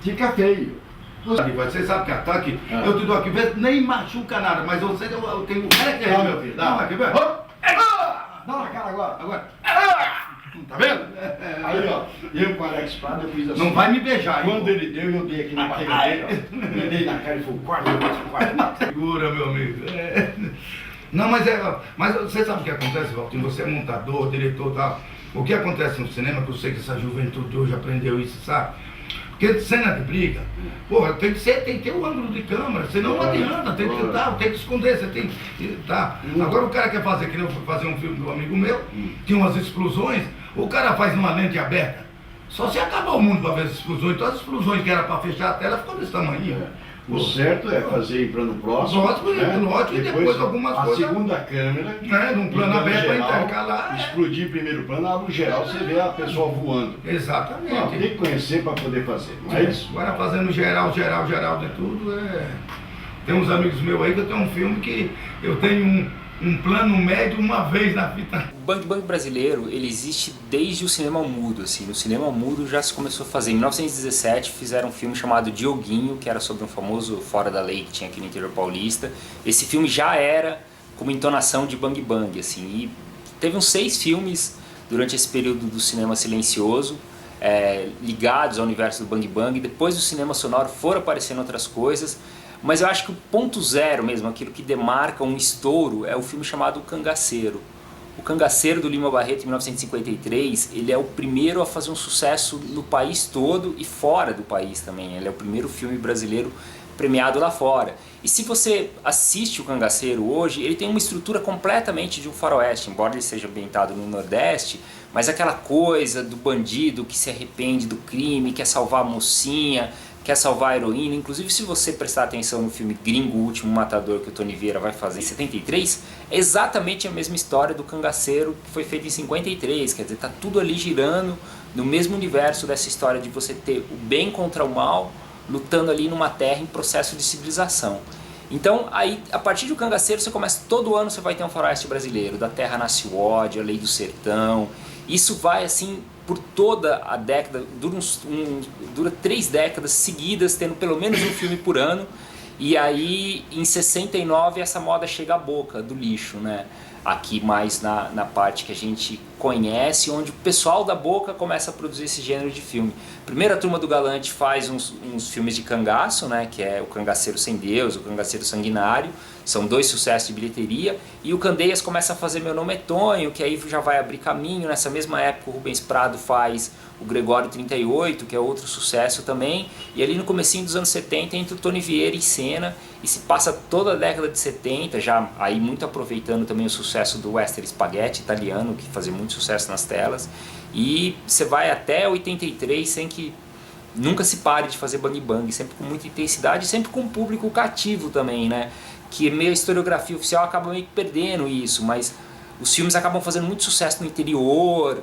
fica feio. Você sabe que ataque, eu te dou aqui, nem machuca nada, mas eu sei que eu tenho um cara que é meu filho. Dá, quer ver? Dá na cara agora. Tá vendo? Aí, ó, eu com o Alex Prado, eu fiz assim. Não vai me beijar, hein? Quando ele deu, eu dei aqui na barriga dele, ó. Eu dei na cara e falei, quarto. Segura, meu amigo. Não, mas você sabe o que acontece, Valtinho? Você é montador, diretor e tal. O que acontece no cinema, que eu sei que essa juventude hoje aprendeu isso, sabe? Porque cena de briga, porra, tem que ter um ângulo de câmera, senão não adianta, tem que esconder, você tem que. Agora o cara quer fazer, que nem eu fui fazer um filme do amigo meu, tinha umas explosões, o cara faz numa lente aberta. Só se acabar o mundo para ver as explosões, então as explosões que era para fechar a tela ficou desse tamanho. O certo é fazer em plano próximo. Lógico, e depois algumas coisas. A segunda câmera, num plano aberto para intercalar. Explodir primeiro plano, a luz geral, você vê a pessoa voando. Exatamente. Não, tem que conhecer para poder fazer. Mas agora fazendo geral de tudo, tem uns amigos meus aí que eu tenho um filme que eu tenho um plano médio uma vez na fita. O Bang Bang brasileiro, ele existe desde o cinema mudo, assim. No cinema mudo já se começou a fazer. Em 1917 fizeram um filme chamado Dioguinho, que era sobre um famoso fora da lei que tinha aqui no interior paulista. Esse filme já era com uma entonação de Bang Bang, assim. E teve uns 6 filmes durante esse período do cinema silencioso, ligados ao universo do Bang Bang. Depois do cinema sonoro foram aparecendo outras coisas. Mas eu acho que o ponto zero mesmo, aquilo que demarca um estouro, é o filme chamado O Cangaceiro. O Cangaceiro, do Lima Barreto, em 1953, ele é o primeiro a fazer um sucesso no país todo e fora do país também. Ele é o primeiro filme brasileiro premiado lá fora. E se você assiste O Cangaceiro hoje, ele tem uma estrutura completamente de um faroeste, embora ele seja ambientado no Nordeste, mas aquela coisa do bandido que se arrepende do crime, quer salvar a mocinha, quer salvar a heroína. Inclusive, se você prestar atenção no filme Gringo, o Último Matador, que o Tony Vieira vai fazer em 73, é exatamente a mesma história do Cangaceiro, que foi feita em 53. Quer dizer, tá tudo ali girando no mesmo universo dessa história de você ter o bem contra o mal, lutando ali numa terra em processo de civilização. Então, aí, a partir do Cangaceiro, você começa, todo ano você vai ter um faroeste brasileiro, da Terra Nasce o Ódio, a Lei do Sertão. Isso vai, assim, por toda a década, dura 3 décadas seguidas, tendo pelo menos um filme por ano. E aí, em 69, essa moda chega à boca do lixo, né? Aqui mais na parte que a gente conhece, onde o pessoal da boca começa a produzir esse gênero de filme. Primeiro a Turma do Galante faz uns filmes de cangaço, né, que é o Cangaceiro Sem Deus, o Cangaceiro Sanguinário, são 2 sucessos de bilheteria, e o Candeias começa a fazer Meu Nome é Tonho, que aí já vai abrir caminho. Nessa mesma época o Rubens Prado faz o Gregório 38, que é outro sucesso também, e ali no comecinho dos anos 70 entra o Tony Vieira em cena, e se passa toda a década de 70, já aí muito aproveitando também o sucesso do western spaghetti italiano, que fazia muito sucesso nas telas, e você vai até 83 sem que nunca se pare de fazer Bang Bang, sempre com muita intensidade, sempre com um público cativo também, né? Que meio a historiografia oficial acaba meio que perdendo isso, mas os filmes acabam fazendo muito sucesso no interior,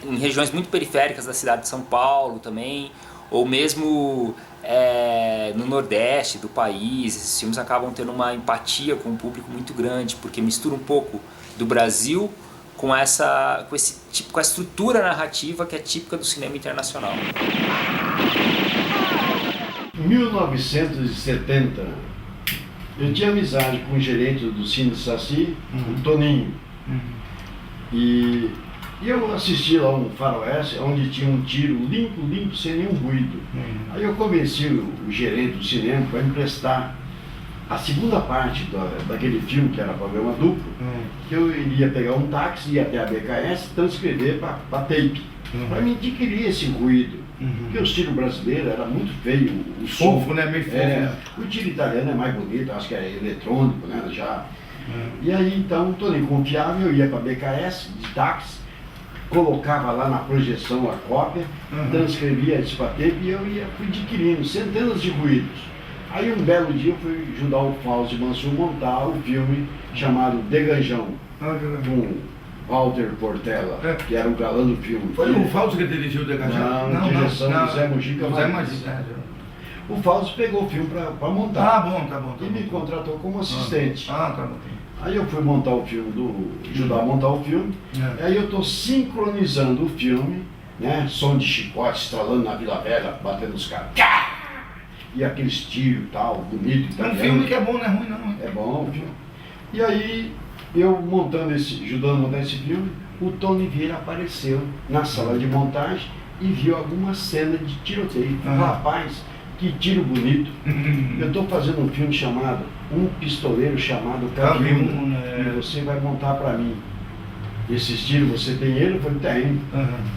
em regiões muito periféricas da cidade de São Paulo também, ou mesmo no Nordeste do país. Esses filmes acabam tendo uma empatia com o público muito grande, porque mistura um pouco do Brasil com a estrutura narrativa que é típica do cinema internacional. Em 1970, eu tinha amizade com o gerente do Cine Saci, o Toninho. E eu assisti lá um faroeste onde tinha um tiro limpo, sem nenhum ruído. Aí eu convenci o gerente do cinema para emprestar a segunda parte daquele filme, que era programa duplo, que eu iria pegar um táxi, ia até a BKS, transcrever para tape, para me adquirir esse ruído. Porque o tiro brasileiro era muito feio, o fofo, né? Meio fofo. O tiro italiano é mais bonito, acho que é eletrônico, né? Já. E aí então, Toninho confiava, eu ia para a BKS de táxi, colocava lá na projeção a cópia, transcrevia isso para tape e eu fui adquirindo centenas de ruídos. Aí um belo dia eu fui ajudar o Fausto Mansur a montar o filme chamado Deganjão, com Walter Portela, que era o galã do filme. Foi o Fausto que dirigiu o Deganjão? Não, direção do Zé Mujica. O Fausto pegou o filme para montar. Tá bom. E me contratou como assistente. Tá bom. Aí eu fui montar o filme, ajudar a montar o filme. Aí eu estou sincronizando o filme, né? Som de chicote estralando na Vila Velha, batendo os caras. E aqueles tiros e tal, bonito. É um filme que é bom, não é ruim não. É bom o filme. E aí, eu ajudando a montar esse filme, o Tony Vieira apareceu na sala de montagem e viu alguma cena de tiroteio. Rapaz, que tiro bonito. Eu estou fazendo um filme chamado Um Pistoleiro Chamado Caviuna, e você vai montar para mim. Esses tiros, você tem ele? Eu falei, tem.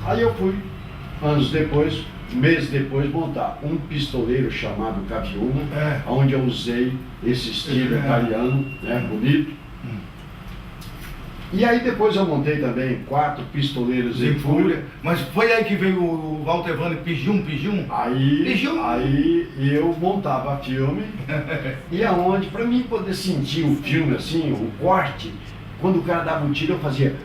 Aí eu fui, meses depois, montar Um Pistoleiro Chamado Caviuna, onde eu usei esse estilo italiano, né, bonito. E aí depois eu montei também 4 Pistoleiros em Fúria. Mas foi aí que veio o Walter Vane Pijum? Aí eu montava filme, e aonde, para mim poder sentir o filme assim, o corte, quando o cara dava um tiro eu fazia...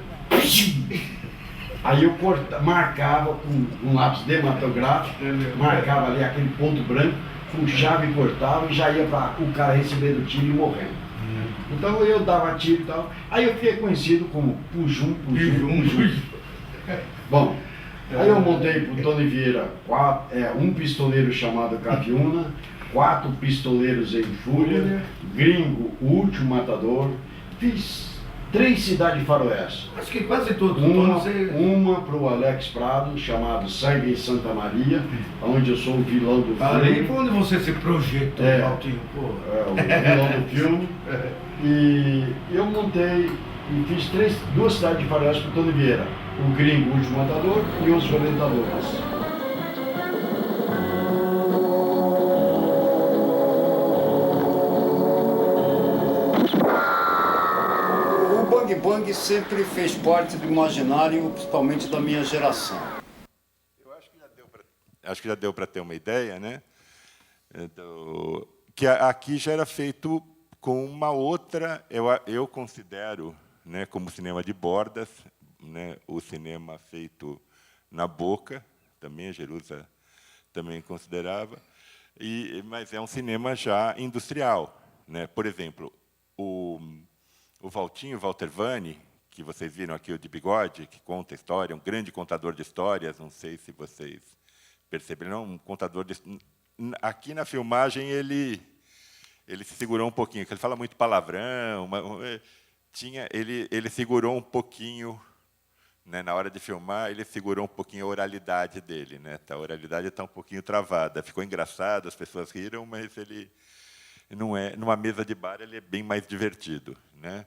Aí eu marcava com um lápis dermatográfico, marcava ali aquele ponto branco, puxava e cortava e já ia para o cara receber do tiro e morrendo. Então eu dava tiro e tal. Aí eu fiquei conhecido como Pujum. Bom, aí eu montei pro Tony Vieira um pistoleiro chamado Caviuna, 4 pistoleiros em Fúria, Gringo, o Último Matador. Fiz 3 cidades de faroeste. Acho que quase todos. Uma para o Alex Prado, chamado Sangue em Santa Maria, onde eu sou o vilão do filme. Ali foi onde você se projetou, Valtinho, pô. O vilão do filme. E eu montei e fiz 2 cidades de faroeste para o Tony Vieira. O Gringo, o Último Matador e os Violentadores. Bang Bang sempre fez parte do imaginário, principalmente da minha geração. Eu acho que já deu para ter uma ideia, né? Que aqui já era feito com uma outra, eu considero, né, como cinema de bordas, né, o cinema feito na boca, também a Jerusa também considerava, mas é um cinema já industrial, né? Por exemplo, o Valtinho, Walter Vani, que vocês viram aqui, o de bigode, que conta história, um grande contador de histórias, não sei se vocês perceberam, um contador de... Aqui na filmagem ele se segurou um pouquinho, porque ele fala muito palavrão, ele segurou um pouquinho, né, na hora de filmar, ele segurou um pouquinho a oralidade dele, né? A oralidade está um pouquinho travada, ficou engraçado, as pessoas riram, mas ele não é, numa mesa de bar ele é bem mais divertido, né?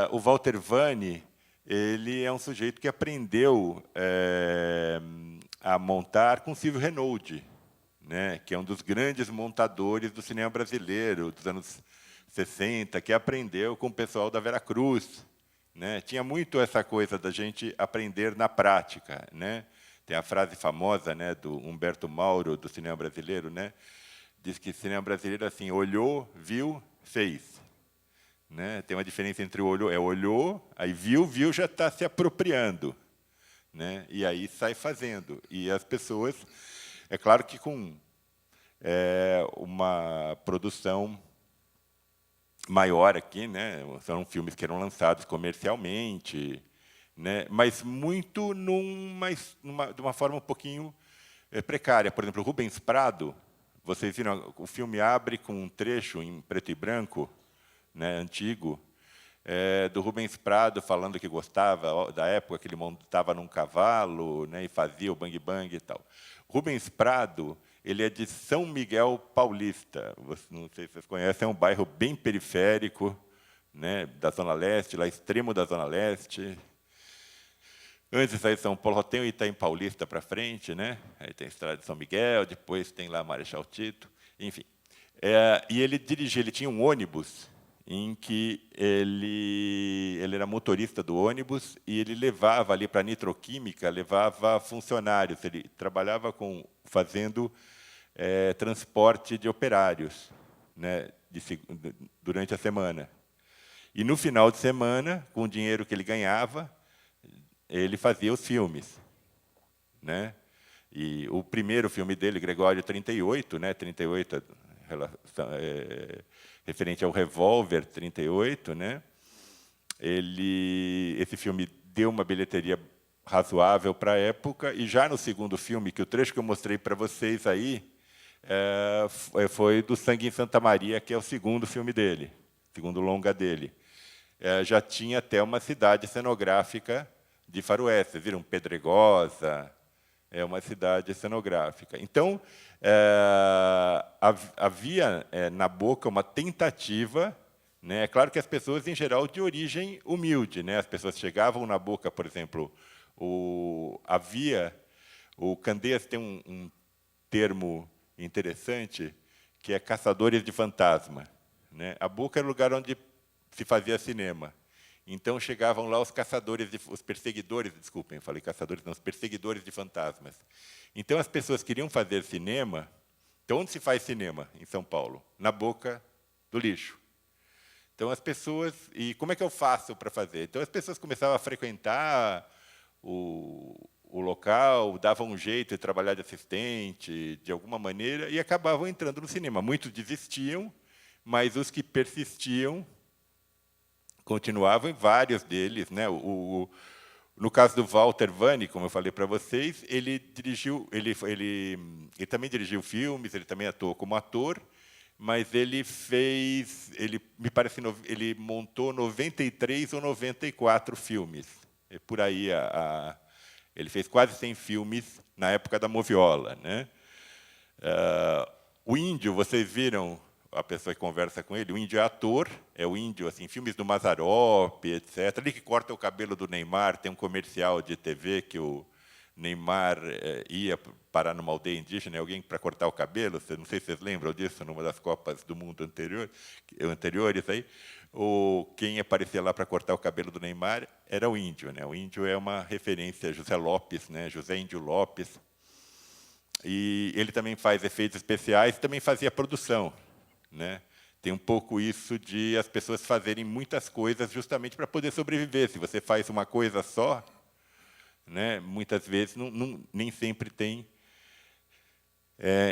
O Walter Vani, ele é um sujeito que aprendeu a montar com Silvio Reynoldi, né, que é um dos grandes montadores do cinema brasileiro dos anos 60, que aprendeu com o pessoal da Veracruz, né? Tinha muito essa coisa da gente aprender na prática, né? Tem a frase famosa, né, do Humberto Mauro, do cinema brasileiro, né? Diz que o cinema brasileiro assim, olhou, viu, fez. Né? Tem uma diferença entre olhou, aí viu, já está se apropriando, né? E aí sai fazendo. E as pessoas, é claro que com uma produção maior aqui, né? São filmes que eram lançados comercialmente, né? Mas muito de uma forma um pouquinho precária. Por exemplo, Rubens Prado, vocês viram, o filme abre com um trecho em preto e branco, né, antigo, do Rubens Prado falando que gostava da época que ele montava num cavalo, né, e fazia o bang bang e tal. Rubens Prado, ele é de São Miguel Paulista, não sei se vocês conhecem, é um bairro bem periférico, né, da Zona Leste, lá extremo da Zona Leste. Antes de sair de São Paulo, tem o Itaim Paulista para frente, né? Aí tem a Estrada de São Miguel, depois tem lá Marechal Tito, enfim. E ele tinha um ônibus em que ele era motorista do ônibus e ele levava ali para a nitroquímica, levava funcionários. Ele trabalhava fazendo transporte de operários, né, durante a semana. E, no final de semana, com o dinheiro que ele ganhava, ele fazia os filmes, né? E o primeiro filme dele, Gregório 38, né? 38 referente ao Revólver 38, né? Esse filme deu uma bilheteria razoável para a época, e já no segundo filme, que o trecho que eu mostrei para vocês aí foi do Sangue em Santa Maria, que é o segundo filme dele, segundo longa dele. Já tinha até uma cidade cenográfica de faroeste, vocês viram? Pedregosa, é uma cidade cenográfica. Então, havia na Boca uma tentativa, né? É claro que as pessoas, em geral, de origem humilde, né? As pessoas chegavam na Boca, por exemplo, o Candeias tem um termo interessante, que é caçadores de fantasma, né? A Boca era o lugar onde se fazia cinema. Então, chegavam lá os perseguidores, desculpem, eu falei caçadores, não, os perseguidores de fantasmas. Então, as pessoas queriam fazer cinema. Então, onde se faz cinema em São Paulo? Na Boca do Lixo. Então, as pessoas... E como é que eu faço para fazer? Então, as pessoas começavam a frequentar o local, davam um jeito de trabalhar de assistente, de alguma maneira, e acabavam entrando no cinema. Muitos desistiam, mas os que persistiam continuavam, e vários deles, né? No caso do Walter Vani, como eu falei para vocês, ele também dirigiu filmes, ele também atuou como ator, mas ele montou 93 ou 94 filmes. E por aí ele fez quase 100 filmes na época da Moviola, né? O Índio, vocês viram a pessoa que conversa com ele, o Índio é ator, é o Índio, assim, filmes do Mazzaropi, etc. Ali que corta o cabelo do Neymar, tem um comercial de TV que o Neymar ia parar numa aldeia indígena, alguém para cortar o cabelo, não sei se vocês lembram disso, numa das Copas do Mundo anteriores, aí, quem aparecia lá para cortar o cabelo do Neymar era o Índio, né? O Índio é uma referência a José Lopes, né? José Índio Lopes. E ele também faz efeitos especiais, também fazia produção, né? Tem um pouco isso de as pessoas fazerem muitas coisas justamente para poder sobreviver. Se você faz uma coisa só, né, muitas vezes nem sempre tem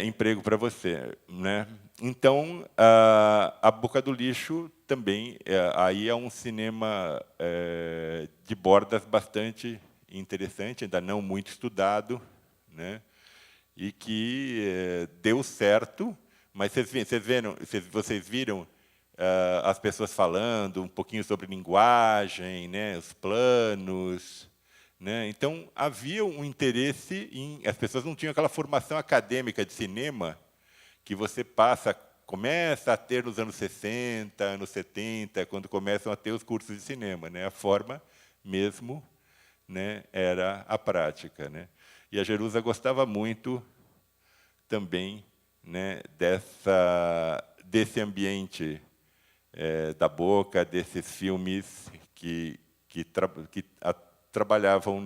emprego para você, né? Então, a Boca do Lixo também aí é um cinema de bordas bastante interessante, ainda não muito estudado, né? E que deu certo. Mas vocês viram as pessoas falando um pouquinho sobre linguagem, né, os planos, né? Então havia um interesse as pessoas não tinham aquela formação acadêmica de cinema que você começa a ter nos anos 60, anos 70, quando começam a ter os cursos de cinema, né? A forma mesmo, né, era a prática, né? E a Jerusa gostava muito também, né, desse ambiente da Boca, desses filmes que trabalhavam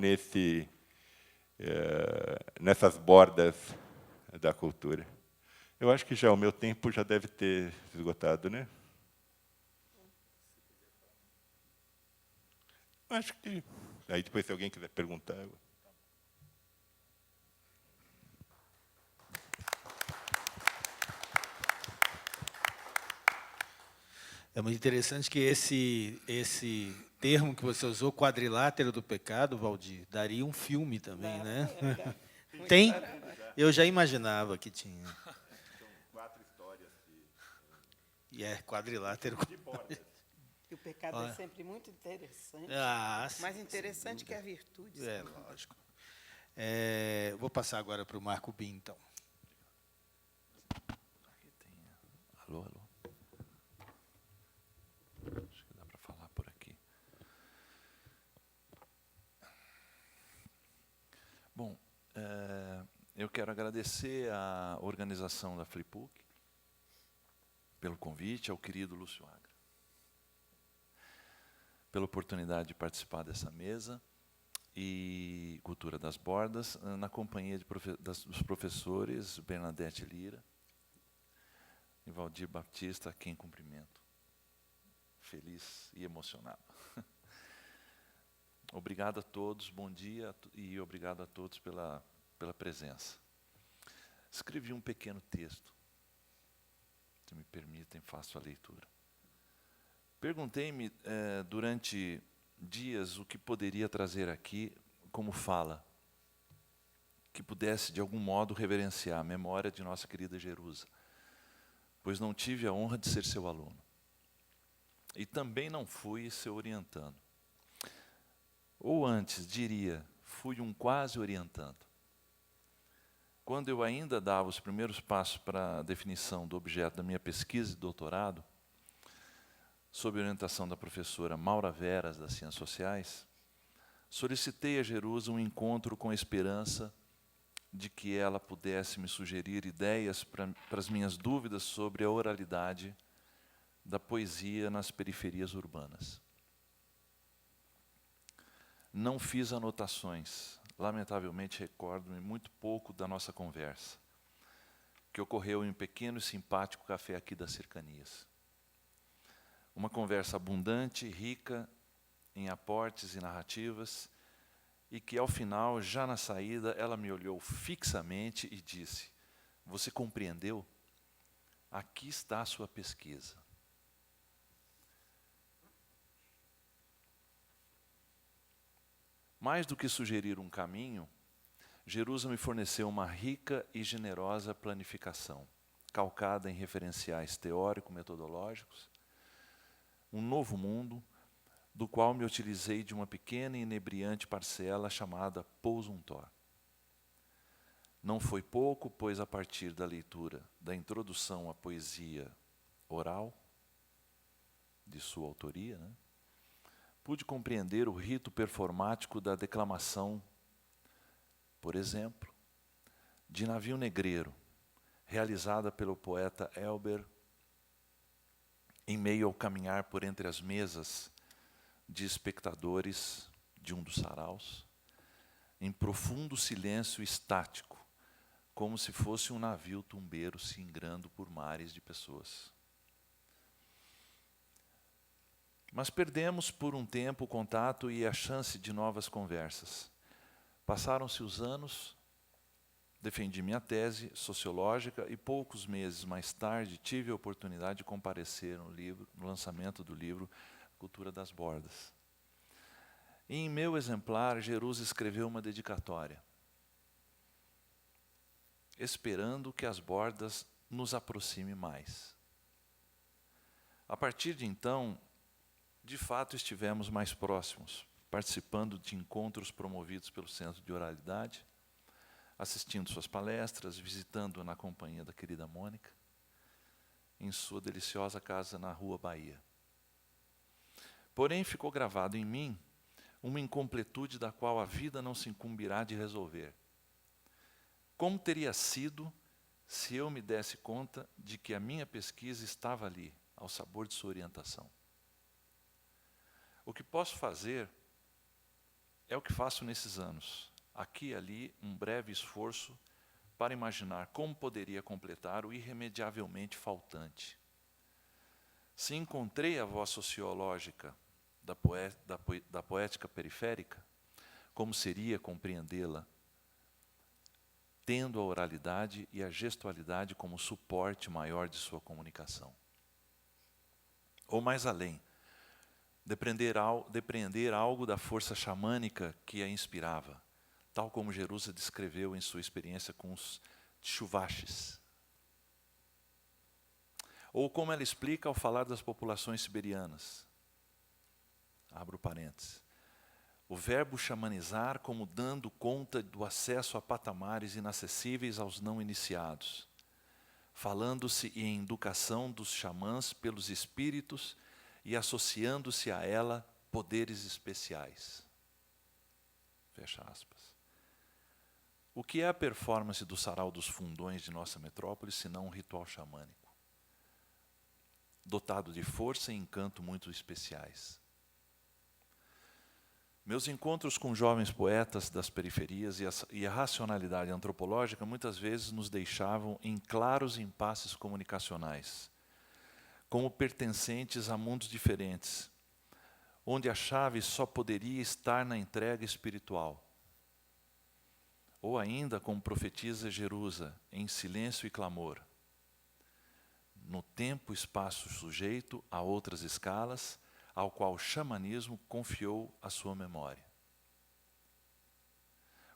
nessas bordas da cultura. Eu acho que já o meu tempo já deve ter esgotado, né? Acho que aí depois se alguém quiser perguntar. É muito interessante que esse termo que você usou, quadrilátero do pecado, Valdir, daria um filme também, né? Tem? Eu já imaginava que tinha. São 4 histórias. E quadrilátero. E o pecado é sempre muito interessante. Mais interessante que a virtude. Lógico. Vou passar agora para o Marco Bin, então. Alô, alô. Acho que dá para falar por aqui. Bom, eu quero agradecer à organização da FLIPUC pelo convite, ao querido Lúcio Agra, pela oportunidade de participar dessa mesa e Cultura das Bordas, na companhia dos professores Bernadette Lira e Valdir Baptista, a quem cumprimento, feliz e emocionado. Obrigado a todos, bom dia e obrigado a todos pela presença. Escrevi um pequeno texto, se me permitem, faço a leitura. Perguntei-me durante dias o que poderia trazer aqui como fala, que pudesse de algum modo reverenciar a memória de nossa querida Jerusa, pois não tive a honra de ser seu aluno. E também não fui seu orientando. Ou antes, diria, fui um quase orientando. Quando eu ainda dava os primeiros passos para a definição do objeto da minha pesquisa de doutorado, sob orientação da professora Maura Veras, das Ciências Sociais, solicitei a Jerusa um encontro com a esperança de que ela pudesse me sugerir ideias para as minhas dúvidas sobre a oralidade da poesia nas periferias urbanas. Não fiz anotações. Lamentavelmente, recordo-me muito pouco da nossa conversa, que ocorreu em um pequeno e simpático café aqui das cercanias. Uma conversa abundante, rica em aportes e narrativas, e que, ao final, já na saída, ela me olhou fixamente e disse: "Você compreendeu? aqui está a sua pesquisa. Mais do que sugerir um caminho, Jerusa me forneceu uma rica e generosa planificação, calcada em referenciais teórico-metodológicos, um novo mundo, do qual me utilizei de uma pequena e inebriante parcela chamada Posuntor. Não foi pouco, pois a partir da leitura da introdução à poesia oral, de sua autoria, pude compreender o rito performático da declamação, por exemplo, de Navio Negreiro, realizada pelo poeta Elber, em meio ao caminhar por entre as mesas de espectadores de um dos saraus, em profundo silêncio estático, como se fosse um navio tumbeiro singrando por mares de pessoas. Mas perdemos por um tempo o contato e a chance de novas conversas. Passaram-se os anos, defendi minha tese sociológica e poucos meses mais tarde tive a oportunidade de comparecer no lançamento do livro Cultura das Bordas. E em meu exemplar, Jerusa escreveu uma dedicatória, esperando que as bordas nos aproxime mais. A partir de então, de fato estivemos mais próximos, participando de encontros promovidos pelo Centro de Oralidade, assistindo suas palestras, visitando na companhia da querida Mônica, em sua deliciosa casa na Rua Bahia. Porém, ficou gravado em mim uma incompletude da qual a vida não se incumbirá de resolver. Como teria sido se eu me desse conta de que a minha pesquisa estava ali, ao sabor de sua orientação? O que posso fazer é o que faço nesses anos. Aqui e ali, um breve esforço para imaginar como poderia completar o irremediavelmente faltante. Se encontrei a voz sociológica da poética periférica, como seria compreendê-la, tendo a oralidade e a gestualidade como suporte maior de sua comunicação? Ou mais além, depreender algo da força xamânica que a inspirava, tal como Jerusa descreveu em sua experiência com os chuvaches. Ou como ela explica ao falar das populações siberianas. Abro parênteses. O verbo xamanizar como dando conta do acesso a patamares inacessíveis aos não iniciados, falando-se em educação dos xamãs pelos espíritos e associando-se a ela poderes especiais. Fecha aspas. O que é a performance do sarau dos fundões de nossa metrópole, senão um ritual xamânico, dotado de força e encanto muito especiais? Meus encontros com jovens poetas das periferias e a racionalidade antropológica muitas vezes nos deixavam em claros impasses comunicacionais, como pertencentes a mundos diferentes, onde a chave só poderia estar na entrega espiritual. Ou ainda, como profetiza Jerusa, em silêncio e clamor, no tempo e espaço sujeito a outras escalas, ao qual o xamanismo confiou a sua memória.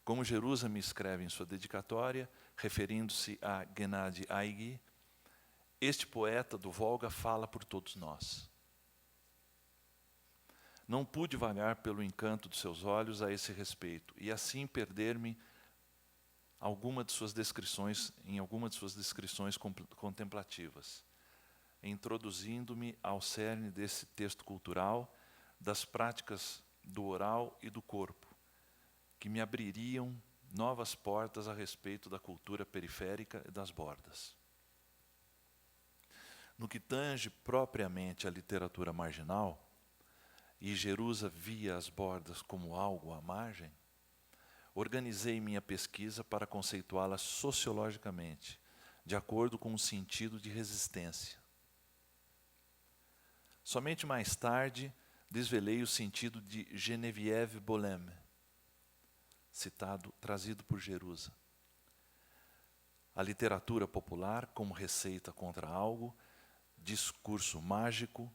Como Jerusa me escreve em sua dedicatória, referindo-se a Gennady Aigui, este poeta do Volga fala por todos nós. Não pude vagar pelo encanto de seus olhos a esse respeito, e assim perder-me em alguma de suas descrições contemplativas, introduzindo-me ao cerne desse texto cultural, das práticas do oral e do corpo, que me abririam novas portas a respeito da cultura periférica e das bordas. No que tange propriamente à literatura marginal, e Jerusa via as bordas como algo à margem, organizei minha pesquisa para conceituá-la sociologicamente, de acordo com o sentido de resistência. Somente mais tarde desvelei o sentido de Geneviève Bollème, trazido por Jerusa. a literatura popular como receita contra algo, discurso mágico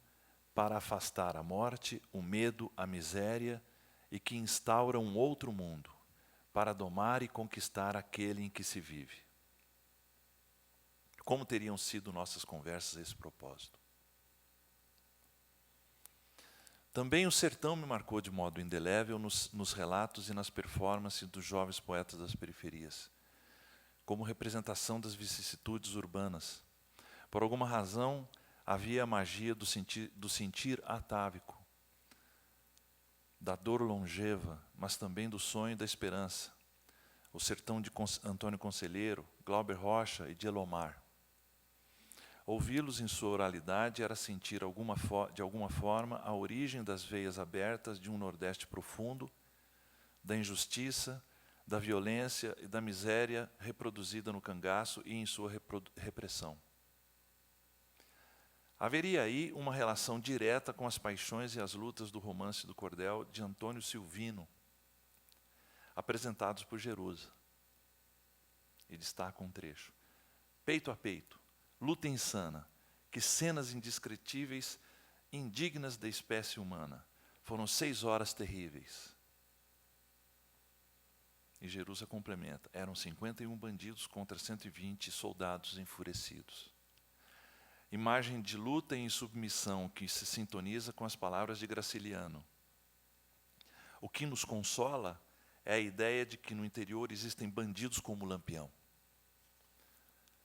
para afastar a morte, o medo, a miséria e que instaura um outro mundo, para domar e conquistar aquele em que se vive. Como teriam sido nossas conversas a esse propósito? Também o sertão me marcou de modo indelével nos relatos e nas performances dos jovens poetas das periferias, como representação das vicissitudes urbanas. Por alguma razão, havia a magia do sentir atávico, da dor longeva, mas também do sonho e da esperança. O sertão de Antônio Conselheiro, Glauber Rocha e de Elomar. Ouvi-los em sua oralidade era sentir de alguma forma a origem das veias abertas de um Nordeste profundo, da injustiça, da violência e da miséria reproduzida no cangaço e em sua repressão. Haveria aí uma relação direta com as paixões e as lutas do romance do cordel de Antônio Silvino, apresentados por Jerusa. E destaca um trecho. Peito a peito, luta insana, que cenas indescritíveis, indignas da espécie humana. Foram 6 horas terríveis. E Jerusa complementa, eram 51 bandidos contra 120 soldados enfurecidos. Imagem de luta e insubmissão que se sintoniza com as palavras de Graciliano. O que nos consola é a ideia de que no interior existem bandidos como Lampião.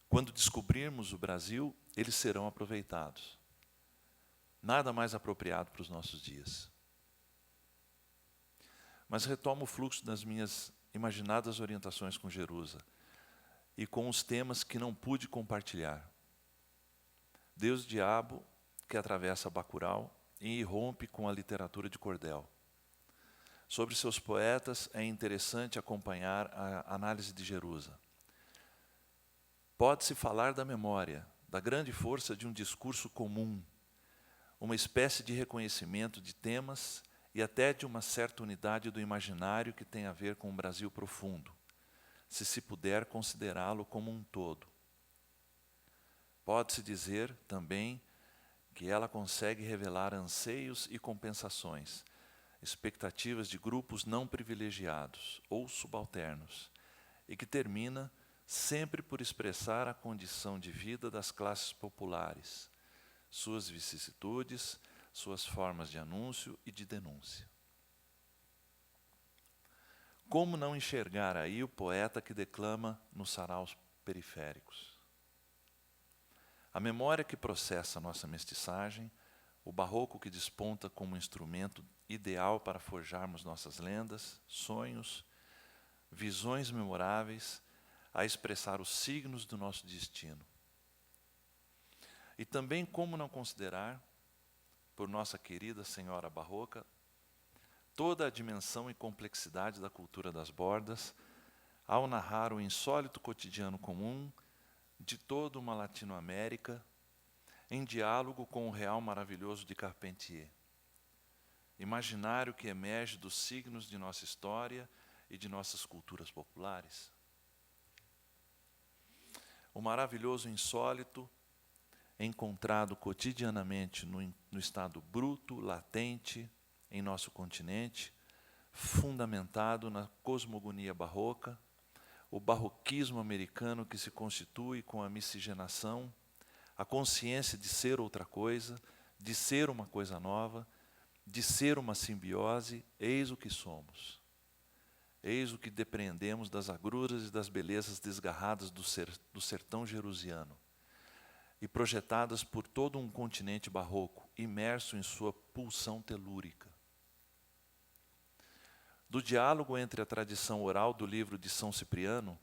Quando descobrirmos o Brasil, eles serão aproveitados. Nada mais apropriado para os nossos dias. Mas retomo o fluxo das minhas imaginadas orientações com Jerusa e com os temas que não pude compartilhar. Deus Diabo, que atravessa Bacurau e irrompe com a literatura de cordel. Sobre seus poetas, é interessante acompanhar a análise de Jerusa. Pode-se falar da memória, da grande força de um discurso comum, uma espécie de reconhecimento de temas e até de uma certa unidade do imaginário que tem a ver com o Brasil profundo, se puder considerá-lo como um todo. Pode-se dizer também que ela consegue revelar anseios e compensações, expectativas de grupos não privilegiados ou subalternos, e que termina sempre por expressar a condição de vida das classes populares, suas vicissitudes, suas formas de anúncio e de denúncia. Como não enxergar aí o poeta que declama nos saraus periféricos? A memória que processa nossa mestiçagem, o barroco que desponta como instrumento ideal para forjarmos nossas lendas, sonhos, visões memoráveis, a expressar os signos do nosso destino. E também como não considerar, por nossa querida senhora barroca, toda a dimensão e complexidade da cultura das bordas, ao narrar o insólito cotidiano comum de toda uma Latinoamérica, em diálogo com o real maravilhoso de Carpentier. Imaginário que emerge dos signos de nossa história e de nossas culturas populares. O maravilhoso insólito, encontrado cotidianamente no estado bruto, latente, em nosso continente, fundamentado na cosmogonia barroca, o barroquismo americano que se constitui com a miscigenação, a consciência de ser outra coisa, de ser uma coisa nova, de ser uma simbiose, eis o que somos. Eis o que depreendemos das agruras e das belezas desgarradas do sertão jerusiano e projetadas por todo um continente barroco, imerso em sua pulsão telúrica. Do diálogo entre a tradição oral do livro de São Cipriano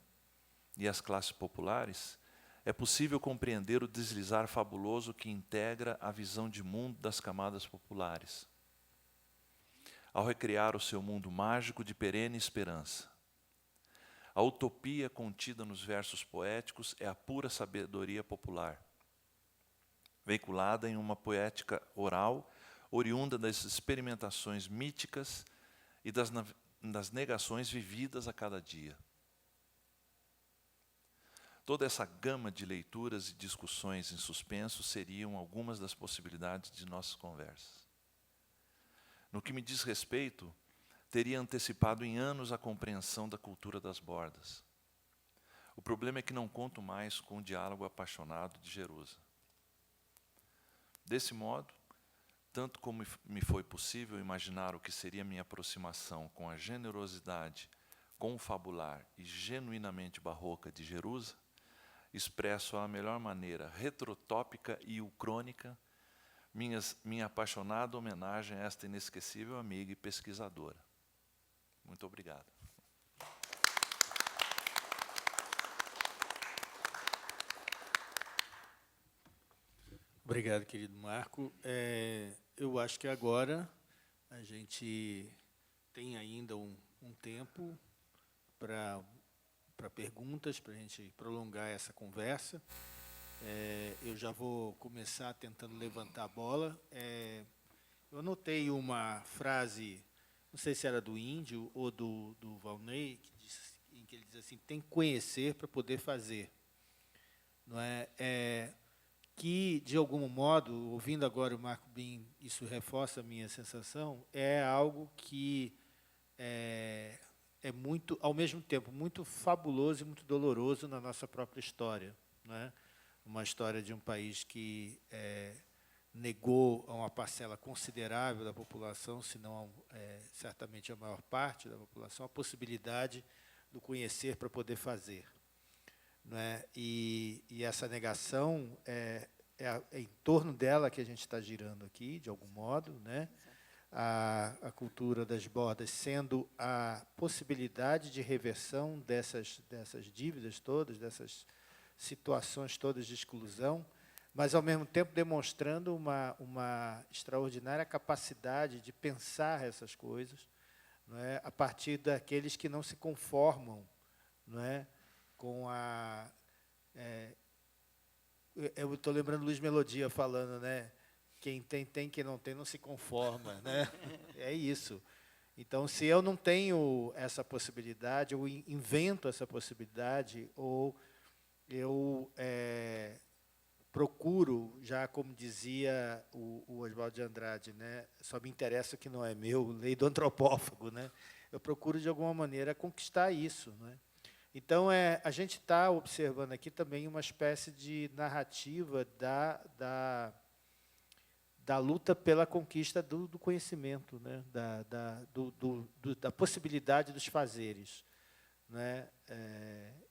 e as classes populares, é possível compreender o deslizar fabuloso que integra a visão de mundo das camadas populares, ao recriar o seu mundo mágico de perene esperança. A utopia contida nos versos poéticos é a pura sabedoria popular, veiculada em uma poética oral, oriunda das experimentações míticas e das negações vividas a cada dia. Toda essa gama de leituras e discussões em suspenso seriam algumas das possibilidades de nossas conversas. No que me diz respeito, teria antecipado em anos a compreensão da cultura das bordas. O problema é que não conto mais com o diálogo apaixonado de Jerusa. Desse modo, tanto como me foi possível imaginar o que seria minha aproximação com a generosidade confabular e genuinamente barroca de Jerusa, expresso à melhor maneira retrotópica e ucrônica minha apaixonada homenagem a esta inesquecível amiga e pesquisadora. Muito obrigado. Obrigado, querido Marco. Eu acho que agora a gente tem ainda um tempo para perguntas, para a gente prolongar essa conversa. Eu já vou começar tentando levantar a bola. Eu anotei uma frase, não sei se era do Índio ou do Valnei, em que ele diz assim: tem que conhecer para poder fazer. Não é? Que, de algum modo, ouvindo agora o Marco Bin, isso reforça a minha sensação, é algo que é muito, ao mesmo tempo, muito fabuloso e muito doloroso na nossa própria história. Não é? Uma história de um país que negou a uma parcela considerável da população, se não certamente a maior parte da população, a possibilidade do conhecer para poder fazer. Não é? E essa negação é em torno dela que a gente está girando aqui, de algum modo, né? A cultura das bordas sendo a possibilidade de reversão dessas dívidas todas, dessas situações todas de exclusão, mas, ao mesmo tempo, demonstrando uma extraordinária capacidade de pensar essas coisas, não é? A partir daqueles que não se conformam, não é? Com a... eu estou lembrando Luiz Melodia falando, né? Quem tem, quem não tem, não se conforma, né? É isso. Então, se eu não tenho essa possibilidade, eu invento essa possibilidade, ou eu procuro, já como dizia o Oswaldo de Andrade, né? Só me interessa o que não é meu, lei do antropófago, né? Eu procuro, de alguma maneira, conquistar isso, né? Então, a gente está observando aqui também uma espécie de narrativa da luta pela conquista do conhecimento, né? Da possibilidade dos fazeres. Né?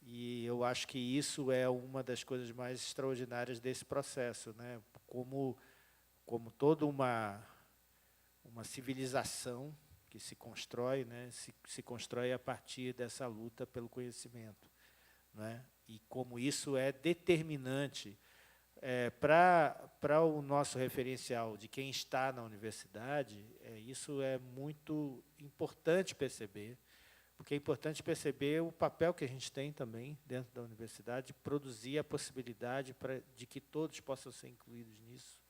E eu acho que isso é uma das coisas mais extraordinárias desse processo, né? Como toda uma civilização que se constrói, né? se constrói a partir dessa luta pelo conhecimento, né? E como isso é determinante para o nosso referencial de quem está na universidade. Isso é muito importante perceber, porque é importante perceber o papel que a gente tem também dentro da universidade, de produzir a possibilidade de que todos possam ser incluídos nisso,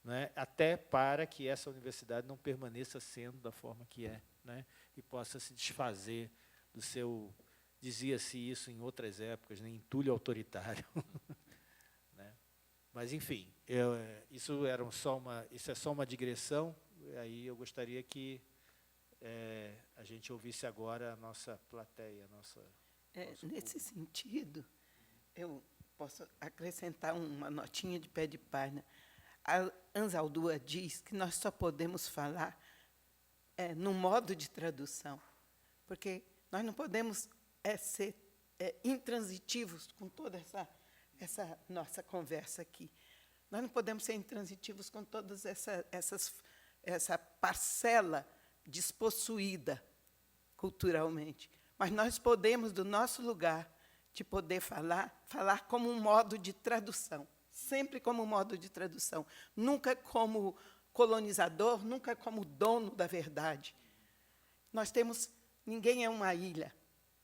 né? Até para que essa universidade não permaneça sendo da forma que é, né? E possa se desfazer do seu, dizia-se isso em outras épocas, né? Entulho autoritário. Né? Mas, enfim, isso é só uma digressão. Aí eu gostaria que a gente ouvisse agora a nossa plateia. Nesse sentido, eu posso acrescentar uma notinha de pé de página. A Anzaldúa diz que nós só podemos falar no modo de tradução, porque nós não podemos ser intransitivos com toda essa nossa conversa aqui. Nós não podemos ser intransitivos com toda essa parcela despossuída culturalmente. Mas nós podemos, do nosso lugar, de poder falar como um modo de tradução, sempre como um modo de tradução, nunca como colonizador, nunca como dono da verdade. Ninguém é uma ilha,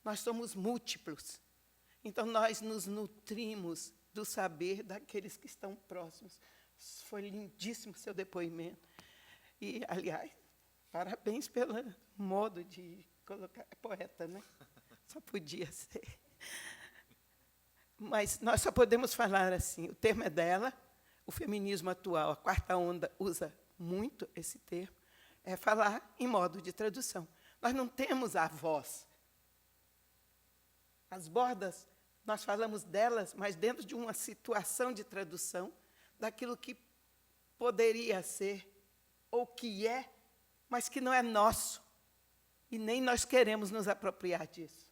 nós somos múltiplos. Então, nós nos nutrimos do saber daqueles que estão próximos. Foi lindíssimo o seu depoimento. E, aliás, parabéns pelo modo de colocar. É poeta, né? Só podia ser. Mas nós só podemos falar assim, o termo é dela, o feminismo atual, a quarta onda, usa muito esse termo, é falar em modo de tradução. Nós não temos a voz. As bordas, nós falamos delas, mas dentro de uma situação de tradução daquilo que poderia ser, ou que é, mas que não é nosso. E nem nós queremos nos apropriar disso.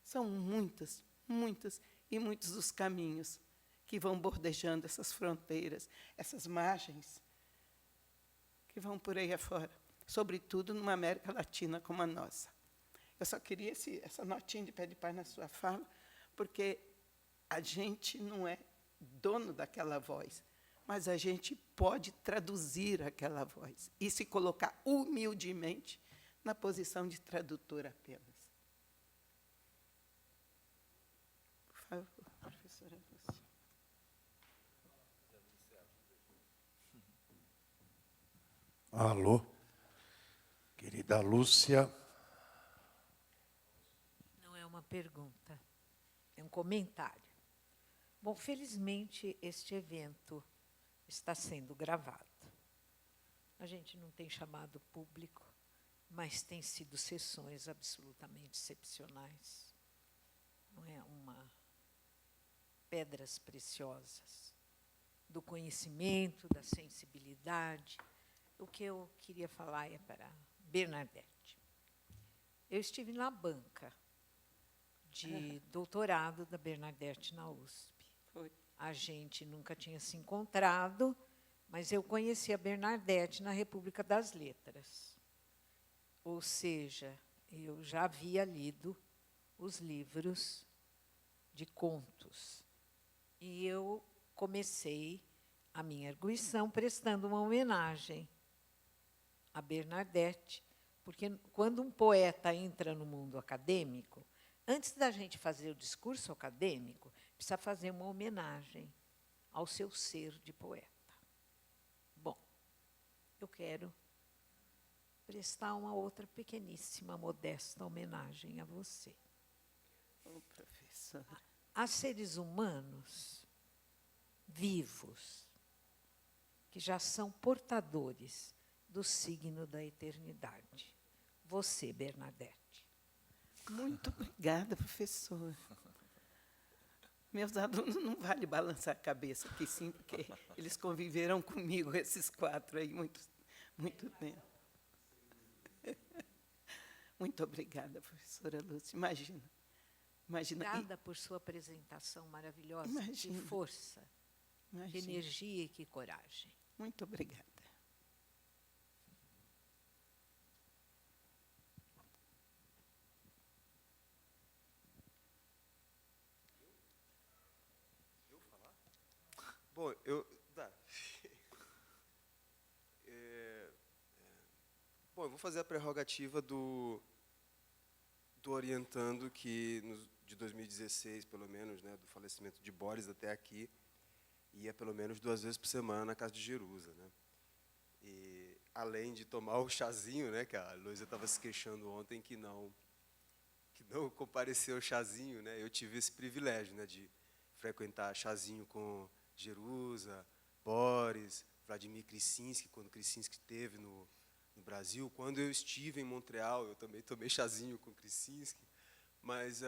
São muitas, muitas e muitos os caminhos que vão bordejando essas fronteiras, essas margens, que vão por aí afora, sobretudo numa América Latina como a nossa. Eu só queria essa notinha de pé de paz na sua fala, porque a gente não é dono daquela voz, mas a gente pode traduzir aquela voz e se colocar humildemente na posição de tradutor apenas. Por favor, professora Lúcia. Alô, querida Lúcia. Não é uma pergunta, é um comentário. Bom, felizmente, este evento está sendo gravado. A gente não tem chamado público, mas tem sido sessões absolutamente excepcionais. Não é pedras preciosas do conhecimento, da sensibilidade. O que eu queria falar é para Bernadette. Eu estive na banca de doutorado da Bernadette na USP. Foi. A gente nunca tinha se encontrado, mas eu conheci a Bernadette na República das Letras. Ou seja, eu já havia lido os livros de contos. E eu comecei a minha arguição prestando uma homenagem a Bernadette, porque quando um poeta entra no mundo acadêmico, antes da gente fazer o discurso acadêmico, precisa fazer uma homenagem ao seu ser de poeta. Bom, eu quero prestar uma outra pequeníssima, modesta homenagem a você. Ô, professora. Há seres humanos vivos que já são portadores do signo da eternidade. Você, Bernadette. Muito obrigada, professora. Meus alunos não vale balançar a cabeça aqui, sim, porque eles conviveram comigo, esses 4 aí, muito tempo. Muito obrigada, professora Lúcia. Imagina. Obrigada por sua apresentação maravilhosa. Imagina. Que força, Imagina. que energia e que coragem. Muito obrigada. Bom, eu vou fazer a prerrogativa do orientando que de 2016, pelo menos, né, do falecimento de Boris até aqui, ia pelo menos 2 vezes por semana na casa de Jerusa, né? E além de tomar o chazinho, né, que a Luísa estava se queixando ontem que não compareceu ao chazinho, né? Eu tive esse privilégio, né, de frequentar chazinho com Jerusa, Boris, Vladimir Krisinsky, quando Krisinsky esteve no Brasil. Quando eu estive em Montreal, eu também tomei chazinho com Krisinsky. Mas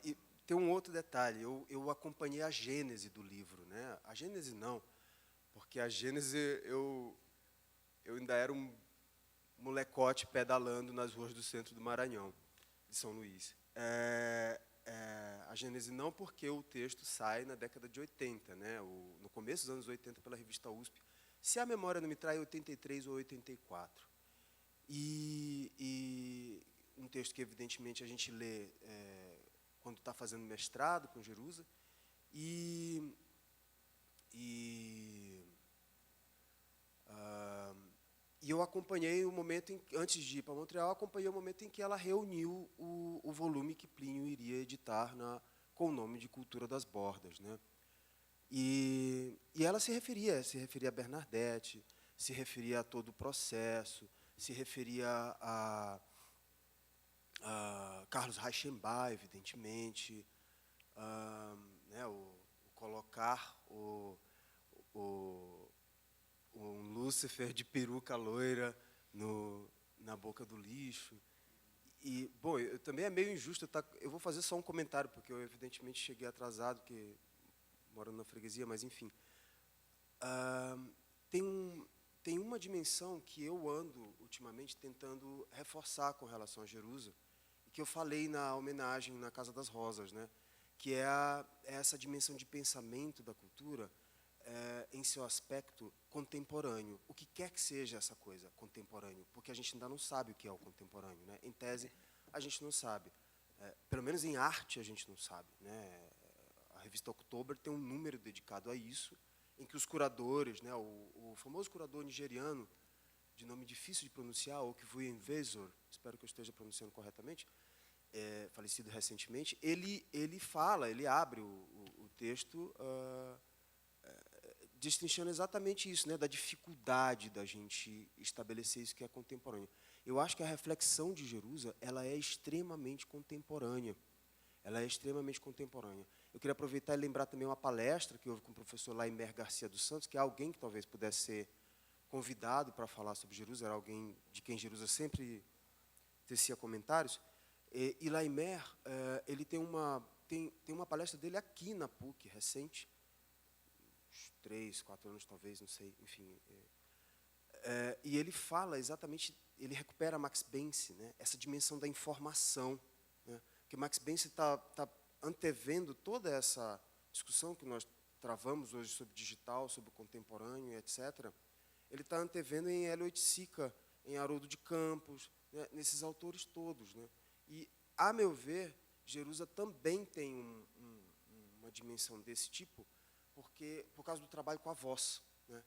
e tem um outro detalhe, eu acompanhei a gênese do livro, né? A gênese não, porque a gênese eu ainda era um molecote pedalando nas ruas do centro do Maranhão, de São Luís. A gênese não, porque o texto sai na década de 80, né? No começo dos anos 80, pela revista USP. Se a memória não me trai, 83 ou 84. E um texto que, evidentemente, a gente lê quando está fazendo mestrado com Jerusa. E eu acompanhei o momento, antes de ir para Montreal, acompanhei o momento em que ela reuniu o volume que Plínio iria editar com o nome de Cultura das Bordas, né? E ela se referia a Bernadette, se referia a todo o processo, se referia a Carlos Reichenbach, evidentemente, né, colocar um Lúcifer de peruca loira na boca do lixo. E, bom, também é meio injusto, eu vou fazer só um comentário, porque eu, evidentemente, cheguei atrasado, porque morando na freguesia, mas, enfim. Tem uma dimensão que eu ando, ultimamente, tentando reforçar com relação a Jerusa, e que eu falei na homenagem na Casa das Rosas, né? Que é essa dimensão de pensamento da cultura em seu aspecto contemporâneo. O que quer que seja essa coisa, contemporâneo, porque a gente ainda não sabe o que é o contemporâneo, né? Em tese, a gente não sabe. Pelo menos em arte, a gente não sabe, né? A revista October tem um número dedicado a isso, em que os curadores, né, o famoso curador nigeriano, de nome difícil de pronunciar, Okwuemezor, espero que eu esteja pronunciando corretamente, falecido recentemente, ele abre o texto destrinchando exatamente isso, né, da dificuldade da gente estabelecer isso que é contemporâneo. Eu acho que a reflexão de Jerusa, ela é extremamente contemporânea. Ela é extremamente contemporânea. Eu queria aproveitar e lembrar também uma palestra que houve com o professor Laimer Garcia dos Santos, que é alguém que talvez pudesse ser convidado para falar sobre Jerusa, era alguém de quem Jerusa sempre tecia comentários. E Laimer, ele tem uma palestra dele aqui na PUC, recente, uns 3, 4 anos talvez, não sei, enfim. E ele fala exatamente, ele recupera Max Bense, né, essa dimensão da informação, né, que Max Bense está antevendo toda essa discussão que nós travamos hoje sobre digital, sobre o contemporâneo, etc. Ele está antevendo em Hélio Oiticica, em Haroldo de Campos, né, nesses autores todos, né. E, a meu ver, Jerusa também tem uma dimensão desse tipo, por causa do trabalho com a voz, né.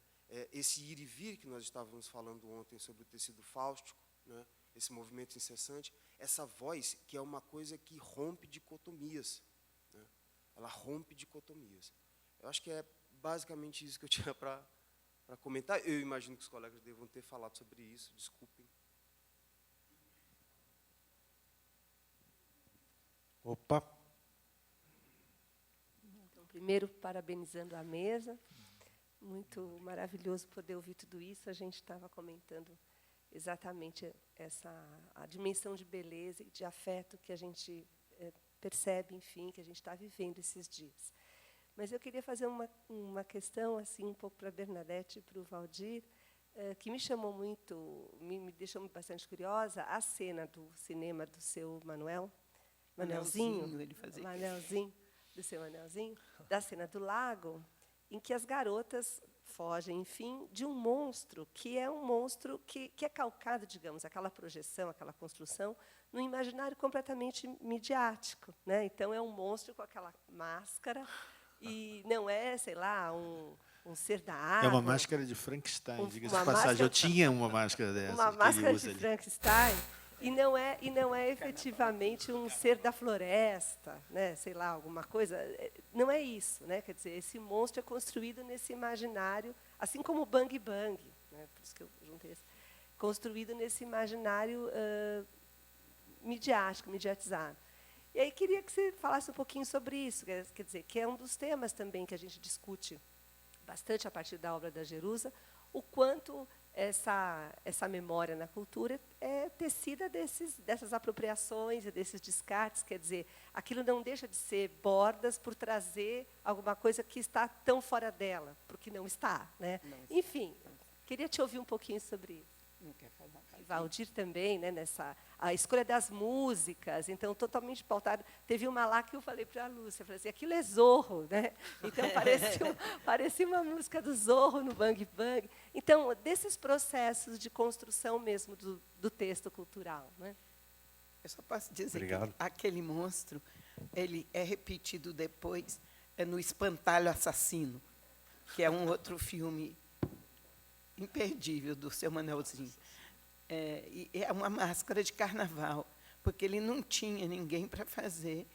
Esse ir e vir que nós estávamos falando ontem sobre o tecido fáustico, né, esse movimento incessante, essa voz que é uma coisa que rompe dicotomias, né, ela rompe dicotomias. Eu acho que é basicamente isso que eu tinha para comentar. Eu imagino que os colegas devam ter falado sobre isso, desculpem. Opa! Então, primeiro, parabenizando a mesa. Muito maravilhoso poder ouvir tudo isso. A gente estava comentando exatamente a dimensão de beleza e de afeto que a gente percebe, enfim, que a gente está vivendo esses dias. Mas eu queria fazer uma questão assim um pouco para a Bernadette e para o Valdir, que me chamou muito, me deixou bastante curiosa, a cena do cinema do seu Manelzinho, ele fazia. Manelzinho, do seu Manelzinho, da cena do lago, em que as garotas fogem, enfim, de um monstro que é um monstro que é calcado, digamos, aquela projeção, aquela construção, no imaginário completamente midiático, né? Então, é um monstro com aquela máscara e não é, sei lá, um ser da água. É uma máscara de Frankenstein, diga-se de uma passagem. máscara- Eu tinha uma máscara dessa. Uma que ele máscara usa de ali. Frankenstein e não é efetivamente um ser da floresta, né? Sei lá, alguma coisa. Não é isso, né? Quer dizer, esse monstro é construído nesse imaginário, assim como o Bang Bang, né? Por isso que eu juntei esse, construído nesse imaginário midiático, mediatizado. E aí queria que você falasse um pouquinho sobre isso, quer dizer, que é um dos temas também que a gente discute bastante a partir da obra da Jerusa, o quanto essa memória na cultura é tecida dessas apropriações e desses descartes, quer dizer, aquilo não deixa de ser bordas por trazer alguma coisa que está tão fora dela, porque não está, né? Enfim, queria te ouvir um pouquinho sobre isso. Não quer falar. E Valdir também, né, a escolha das músicas, então totalmente pautado. Teve uma lá que eu falei para a Lúcia, eu falei assim, aquilo é Zorro, né? Então parecia uma música do Zorro no Bang Bang. Então, desses processos de construção mesmo do texto cultural, né? Eu só posso dizer Obrigado. que aquele monstro, ele é repetido depois no Espantalho Assassino, que é um outro filme imperdível do seu Manelzinho. E é uma máscara de carnaval, porque ele não tinha ninguém para fazer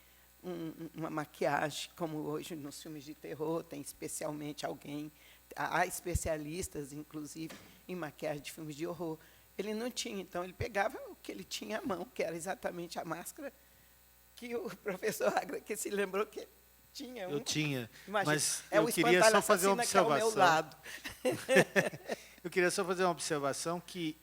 uma maquiagem, como hoje nos filmes de terror, tem especialmente alguém, há especialistas, inclusive, em maquiagem de filmes de horror. Ele não tinha, então ele pegava o que ele tinha à mão, que era exatamente a máscara que o professor Agra que se lembrou que tinha um? Eu tinha, Imagina, mas é eu o queria só espantalho fazer uma assassino que é ao meu observação. lado. Eu queria só fazer uma observação que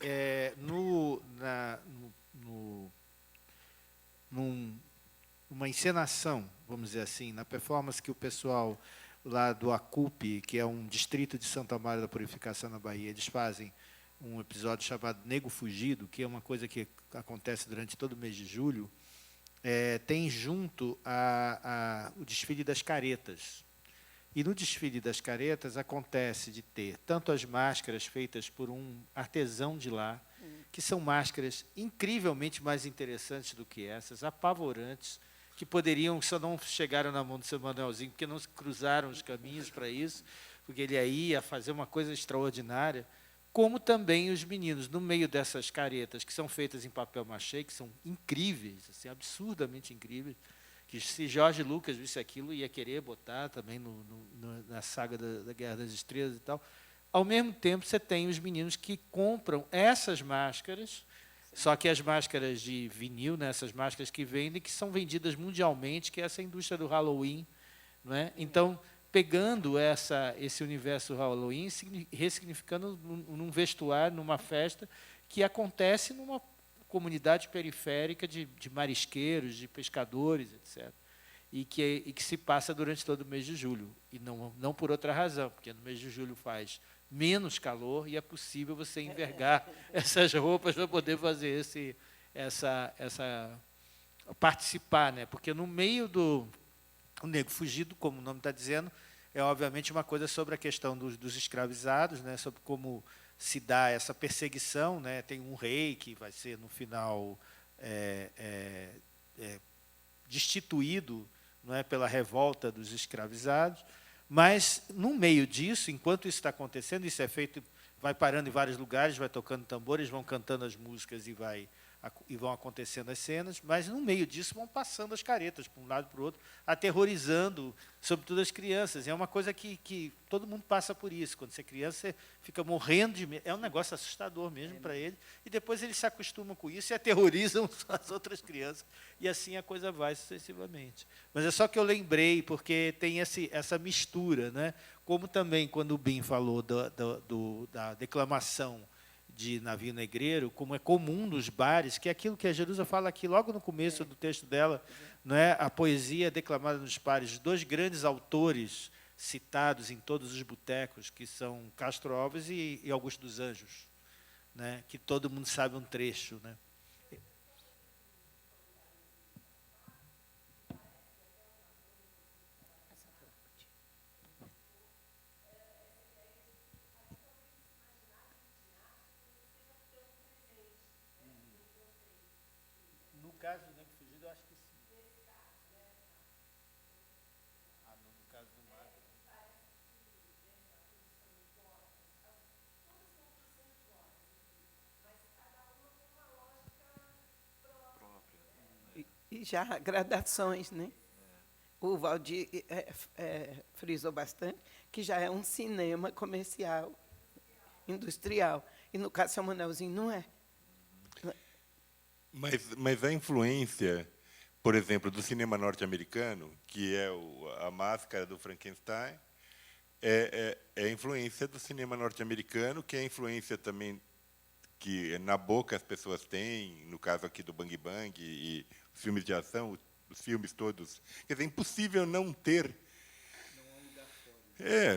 numa encenação, vamos dizer assim, na performance que o pessoal lá do Acupe, que é um distrito de Santa Maria da Purificação na Bahia, eles fazem um episódio chamado Nego Fugido, que é uma coisa que acontece durante todo o mês de julho, tem junto o desfile das caretas. E no desfile das caretas acontece de ter tanto as máscaras feitas por um artesão de lá, que são máscaras incrivelmente mais interessantes do que essas, apavorantes, que poderiam, só não chegaram na mão do seu Manuelzinho, porque não se cruzaram os caminhos para isso, porque ele aí ia fazer uma coisa extraordinária, como também os meninos, no meio dessas caretas, que são feitas em papel machê, que são incríveis, assim, absurdamente incríveis, que se Jorge Lucas visse aquilo, ia querer botar também na saga da Guerra das Estrelas e tal. Ao mesmo tempo, você tem os meninos que compram essas máscaras, só que as máscaras de vinil, né, essas máscaras que vendem, que são vendidas mundialmente, que é essa indústria do Halloween. Não é? Então, pegando esse universo do Halloween, ressignificando num vestuário, numa festa, que acontece numa comunidade periférica de marisqueiros, de pescadores, etc. E que se passa durante todo o mês de julho. E não por outra razão, porque no mês de julho faz menos calor e é possível você envergar essas roupas para poder fazer participar, né? Porque no meio do Nego Fugido, como o nome está dizendo, é obviamente uma coisa sobre a questão dos escravizados, né? Sobre como se dá essa perseguição, né? Tem um rei que vai ser no final destituído, não é, pela revolta dos escravizados. Mas, no meio disso, enquanto isso está acontecendo, isso é feito, vai parando em vários lugares, vai tocando tambores, vão cantando as músicas e vão acontecendo as cenas, mas, no meio disso, vão passando as caretas, para um lado e para o outro, aterrorizando, sobretudo, as crianças. É uma coisa que todo mundo passa por isso. Quando você é criança, você fica morrendo de medo. É um negócio assustador mesmo para ele. E depois eles se acostumam com isso e aterrorizam as outras crianças. E assim a coisa vai sucessivamente. Mas é só que eu lembrei, porque tem essa mistura, né? Como também, quando o Bim falou da declamação de Navio Negreiro, como é comum nos bares, que é aquilo que a Jerusa fala aqui logo no começo do texto dela, não é? A poesia declamada nos bares, dois grandes autores citados em todos os botecos, que são Castro Alves e Augusto dos Anjos, né? Que todo mundo sabe um trecho, né? No caso do Nego Fugido, eu acho que sim. No caso do Marco. E já gradações, né? O Valdir frisou bastante que já é um cinema comercial, industrial. E, no caso, seu Manuelzinho, não é. Mas a influência, por exemplo, do cinema norte-americano, que é a Máscara do Frankenstein, é a influência do cinema norte-americano, que é a influência também que na boca as pessoas têm, no caso aqui do Bang Bang e os filmes de ação, os filmes todos. Quer dizer, é impossível não ter.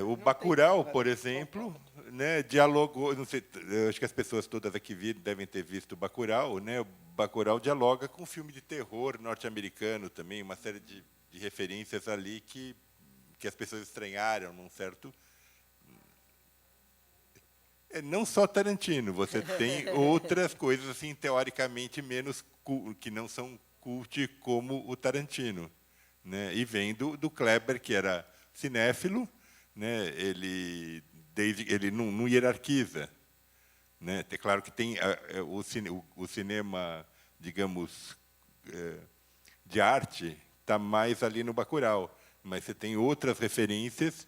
O Bacurau, por exemplo, né, dialogou. Não sei, eu acho que as pessoas todas aqui devem ter visto o Bacurau, né? O Bacurau dialoga com um filme de terror norte-americano também, uma série de referências ali que as pessoas estranharam num certo. Não só Tarantino, você tem outras coisas assim teoricamente menos que não são cult como o Tarantino, né? E vem do Kleber, que era cinéfilo, né? Ele não hierarquiza, né? É claro que tem o cinema, digamos, de arte está mais ali no Bacurau, mas você tem outras referências,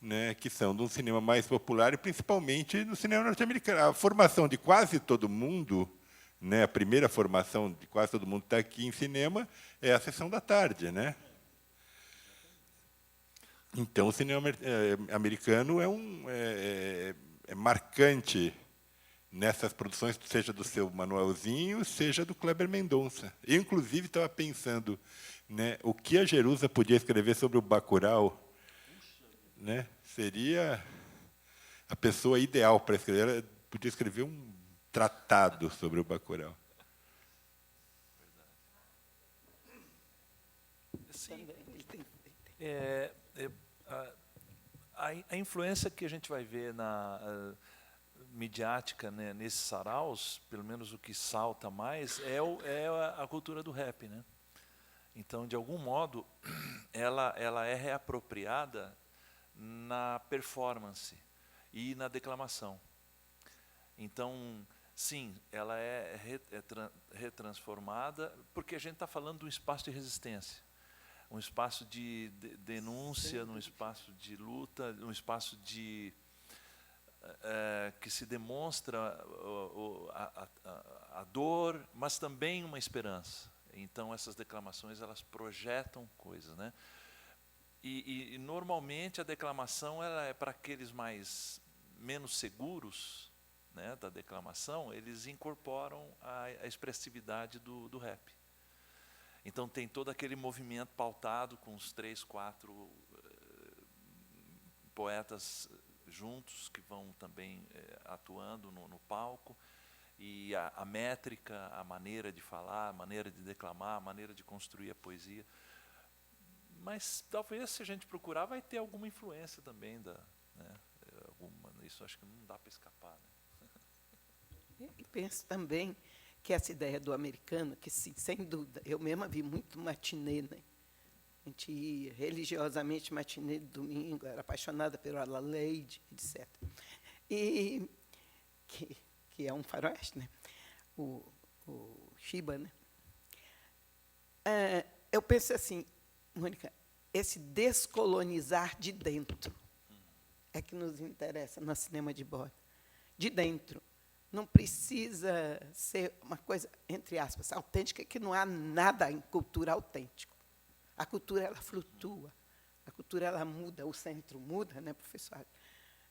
né, que são de um cinema mais popular e principalmente no cinema norte-americano. A formação de quase todo mundo, né, a primeira formação de quase todo mundo que está aqui em cinema é a Sessão da Tarde, né? Então, o cinema americano é marcante nessas produções, seja do seu Manuelzinho, seja do Kleber Mendonça. Eu, inclusive, estava pensando, né, o que a Jerusa podia escrever sobre o Bacurau, né, seria a pessoa ideal para escrever. Ela podia escrever um tratado sobre o Bacurau. Sim. A influência que a gente vai ver na midiática, né, nesses saraus, pelo menos o que salta mais, é a cultura do rap, né? Então, de algum modo, ela é reapropriada na performance e na declamação. Então, sim, ela é retransformada, porque a gente está falando de um espaço de resistência, um espaço de denúncia, um espaço de luta, um espaço de que se demonstra a dor, mas também uma esperança. Então, essas declamações, elas projetam coisas, né? E normalmente a declamação ela é para aqueles menos seguros, né, da declamação, eles incorporam a expressividade do rap. Então tem todo aquele movimento pautado com os 3, 4 poetas juntos que vão também atuando no palco, e a métrica, a maneira de falar, a maneira de declamar, a maneira de construir a poesia. Mas talvez, se a gente procurar, vai ter alguma influência também isso acho que não dá para escapar, né? E penso também que essa ideia do americano, que sim, sem dúvida, eu mesma vi muito matinê, né? A gente ia religiosamente matinê de domingo, era apaixonada pela Lady, etc. E que é um faroeste, né? O Shiba, né? Eu penso assim, Mônica, esse descolonizar de dentro é que nos interessa no cinema de bordo. De dentro. Não precisa ser uma coisa, entre aspas, autêntica, que não há nada em cultura autêntico. A cultura, ela flutua. A cultura, ela muda, o centro muda, né, professor?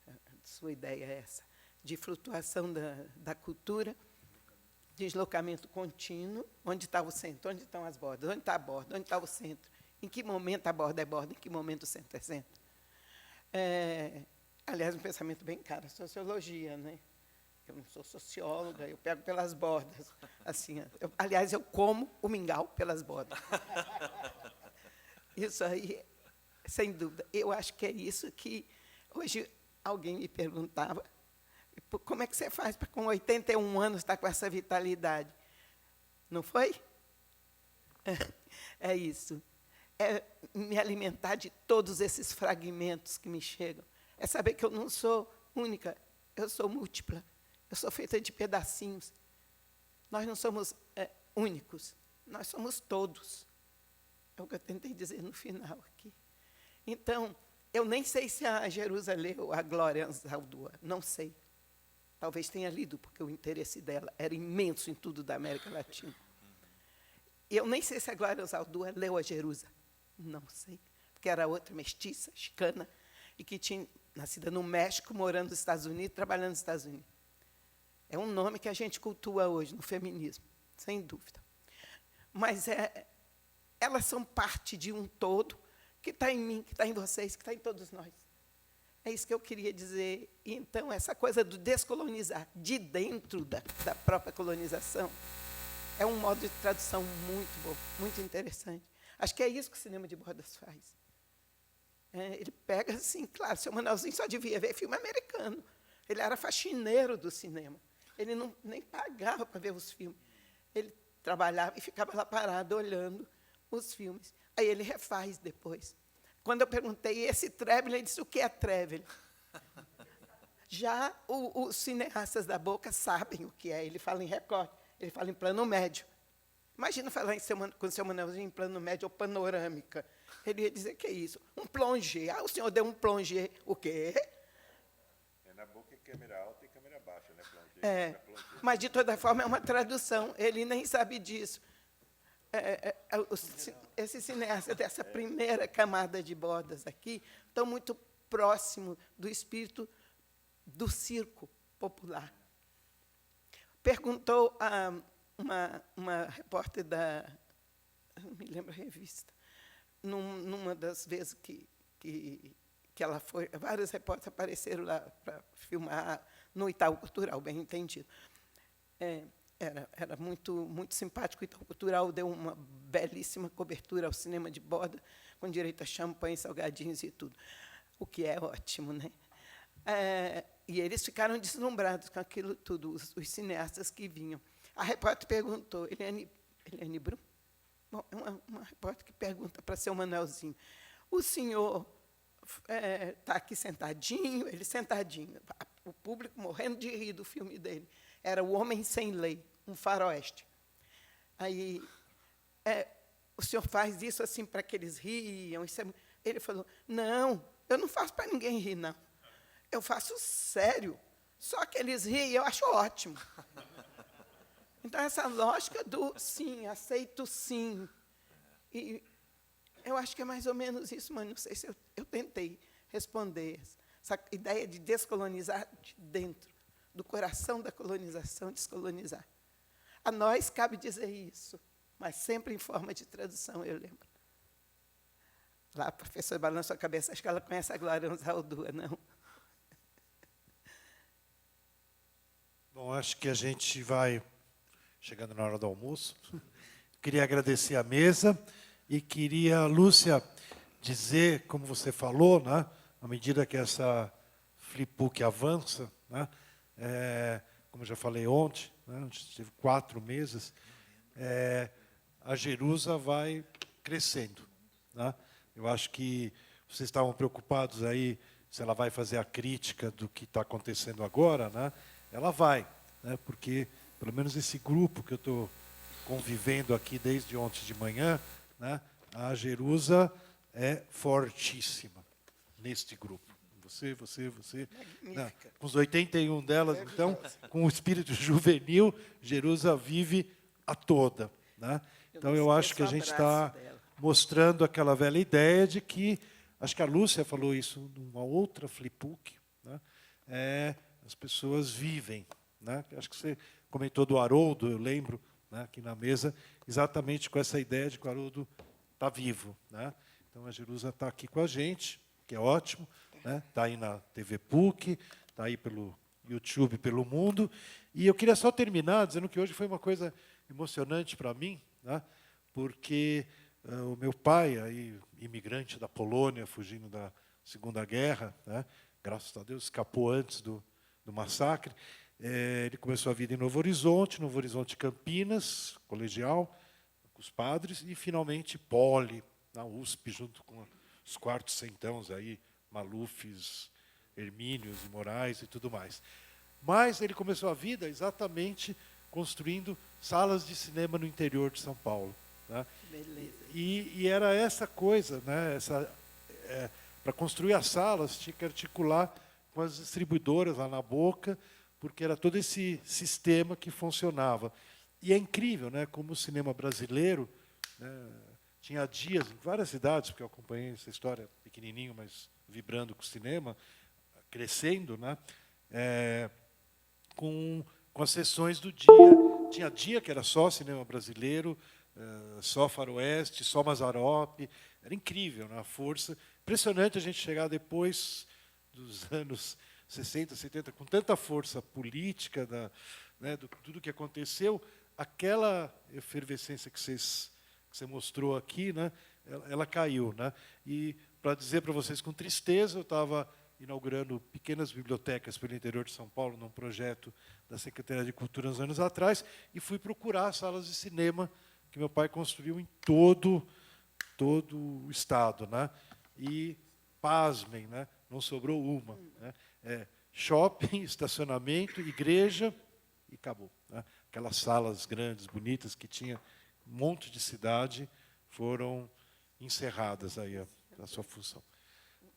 A sua ideia é essa, de flutuação da cultura, deslocamento contínuo, onde está o centro, onde estão as bordas, onde está a borda, onde está o centro, em que momento a borda é borda, em que momento o centro é centro. Aliás, um pensamento bem caro, a sociologia, né? Eu não sou socióloga, eu pego pelas bordas. Assim, aliás, eu como o mingau pelas bordas. Isso aí, sem dúvida. Eu acho que é isso que... Hoje, alguém me perguntava, como é que você faz para, com 81 anos, estar com essa vitalidade? Não foi? É isso. É me alimentar de todos esses fragmentos que me chegam. É saber que eu não sou única, eu sou múltipla. Eu sou feita de pedacinhos. Nós não somos únicos, nós somos todos. É o que eu tentei dizer no final aqui. Então, eu nem sei se a Jerusa leu a Glória Anzaldúa, não sei. Talvez tenha lido, porque o interesse dela era imenso em tudo da América Latina. Eu nem sei se a Glória Anzaldúa leu a Jerusa, não sei, porque era outra mestiça, chicana, e que tinha nascida no México, morando nos Estados Unidos, trabalhando nos Estados Unidos. É um nome que a gente cultua hoje no feminismo, sem dúvida. Mas elas são parte de um todo que está em mim, que está em vocês, que está em todos nós. É isso que eu queria dizer. E, então, essa coisa do descolonizar de dentro da própria colonização é um modo de tradução muito bom, muito interessante. Acho que é isso que o cinema de bordas faz. Ele pega, assim, claro, seu Manuelzinho só devia ver filme americano. Ele era faxineiro do cinema. Ele nem pagava para ver os filmes. Ele trabalhava e ficava lá parado, olhando os filmes. Aí ele refaz depois. Quando eu perguntei, esse Trevelyan, ele disse, o que é Trevelyan? Já os cineastas da Boca sabem o que é. Ele fala em recorte, ele fala em plano médio. Imagina falar com o seu Manuelzinho em plano médio ou panorâmica. Ele ia dizer, que é isso? Um plongé. O senhor deu um plongé. O quê? Na Boca é câmera alta e câmera baixa, né? Plongé, mas, de toda forma, é uma tradução. Ele nem sabe disso. esses cineastas dessa primeira camada de Bordas aqui estão muito próximos do espírito do circo popular. Perguntou a uma repórter não me lembro a revista, numa das vezes que ela foi, vários repórteres apareceram lá para filmar no Itaú Cultural, bem entendido. Era muito, muito simpático. O Itaú Cultural deu uma belíssima cobertura ao cinema de Borda, com direito a champanhe, salgadinhos e tudo, o que é ótimo, né? E eles ficaram deslumbrados com aquilo tudo, os cineastas que vinham. A repórter perguntou, Eliane Brum? Bom, é uma repórter que pergunta para seu Manuelzinho, o senhor está aqui sentadinho? Ele sentadinho, o público morrendo de rir do filme dele. Era O Homem Sem Lei, um faroeste. Aí, o senhor faz isso assim para que eles riam? Ele falou, não, eu não faço para ninguém rir, não. Eu faço sério. Só que eles riem, eu acho ótimo. Então, essa lógica do sim, aceito sim. E eu acho que é mais ou menos isso, mas não sei se eu tentei responder. Essa ideia de descolonizar de dentro, do coração da colonização, descolonizar. A nós cabe dizer isso, mas sempre em forma de tradução, eu lembro. Lá, a professora balançou a cabeça, acho que ela conhece a Glória Anzaldúa, não? Bom, acho que a gente vai chegando na hora do almoço. Queria agradecer a mesa e queria, Lúcia, dizer, como você falou, né, à medida que essa Flipbook avança, né, como eu já falei ontem, né, a gente teve 4 meses, a Jerusa vai crescendo. Né? Eu acho que vocês estavam preocupados aí se ela vai fazer a crítica do que está acontecendo agora, né? Ela vai, né? Porque, pelo menos esse grupo que eu estou convivendo aqui desde ontem de manhã, né? A Jerusa é fortíssima neste grupo. Você. Né? Com os 81 delas, então, com o espírito juvenil, Jerusa vive a toda. Né? Então, eu acho que a gente está mostrando aquela velha ideia de que, acho que a Lúcia falou isso numa outra Flipbook, né? As pessoas vivem. Né? Acho que você comentou do Haroldo, eu lembro, né, aqui na mesa, exatamente com essa ideia de que o Haroldo está vivo. Né? Então, a Jerusa está aqui com a gente, que é ótimo, está aí na TV PUC, está aí pelo YouTube, pelo mundo. E eu queria só terminar dizendo que hoje foi uma coisa emocionante para mim, né, porque o meu pai, aí, imigrante da Polônia, fugindo da Segunda Guerra, né, graças a Deus, escapou antes do massacre. Ele começou a vida em Novo Horizonte Campinas, colegial, com os padres, e, finalmente, Poli, na USP, junto com os quartos centãos, aí, Malufes, Hermínios e Moraes e tudo mais. Mas ele começou a vida exatamente construindo salas de cinema no interior de São Paulo. Né? Beleza. E era essa coisa, né? Para construir as salas, tinha que articular com as distribuidoras lá na Boca, porque era todo esse sistema que funcionava. E é incrível, né, como o cinema brasileiro, né, tinha dias em várias cidades, porque eu acompanhei essa história pequenininho, mas vibrando com o cinema, crescendo, né, com as sessões do dia. Tinha dia que era só cinema brasileiro, só faroeste, só Mazzaropi. Era incrível, né, a força. Impressionante a gente chegar depois dos anos 60, 70, com tanta força política, né, do tudo que aconteceu, aquela efervescência que você mostrou aqui, né, ela caiu. Né? E, para dizer para vocês com tristeza, eu estava inaugurando pequenas bibliotecas pelo interior de São Paulo, num projeto da Secretaria de Cultura uns anos atrás, e fui procurar salas de cinema que meu pai construiu em todo o estado. Né? E, pasmem, né? Não sobrou uma. Né? Shopping, estacionamento, igreja, e acabou. Né? Aquelas salas grandes, bonitas, que tinha um monte de cidade, foram encerradas aí a sua função.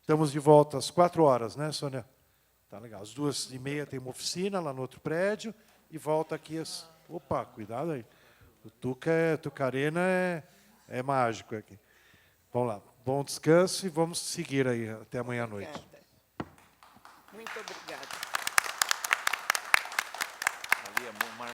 Estamos de volta às 4 horas, né, Sônia? Tá legal. Às 2h30 tem uma oficina lá no outro prédio, e volta aqui às... Opa, cuidado aí. O Tucarena é mágico aqui. Vamos lá. Bom descanso e vamos seguir aí até amanhã à noite. Obrigada. Muito obrigada.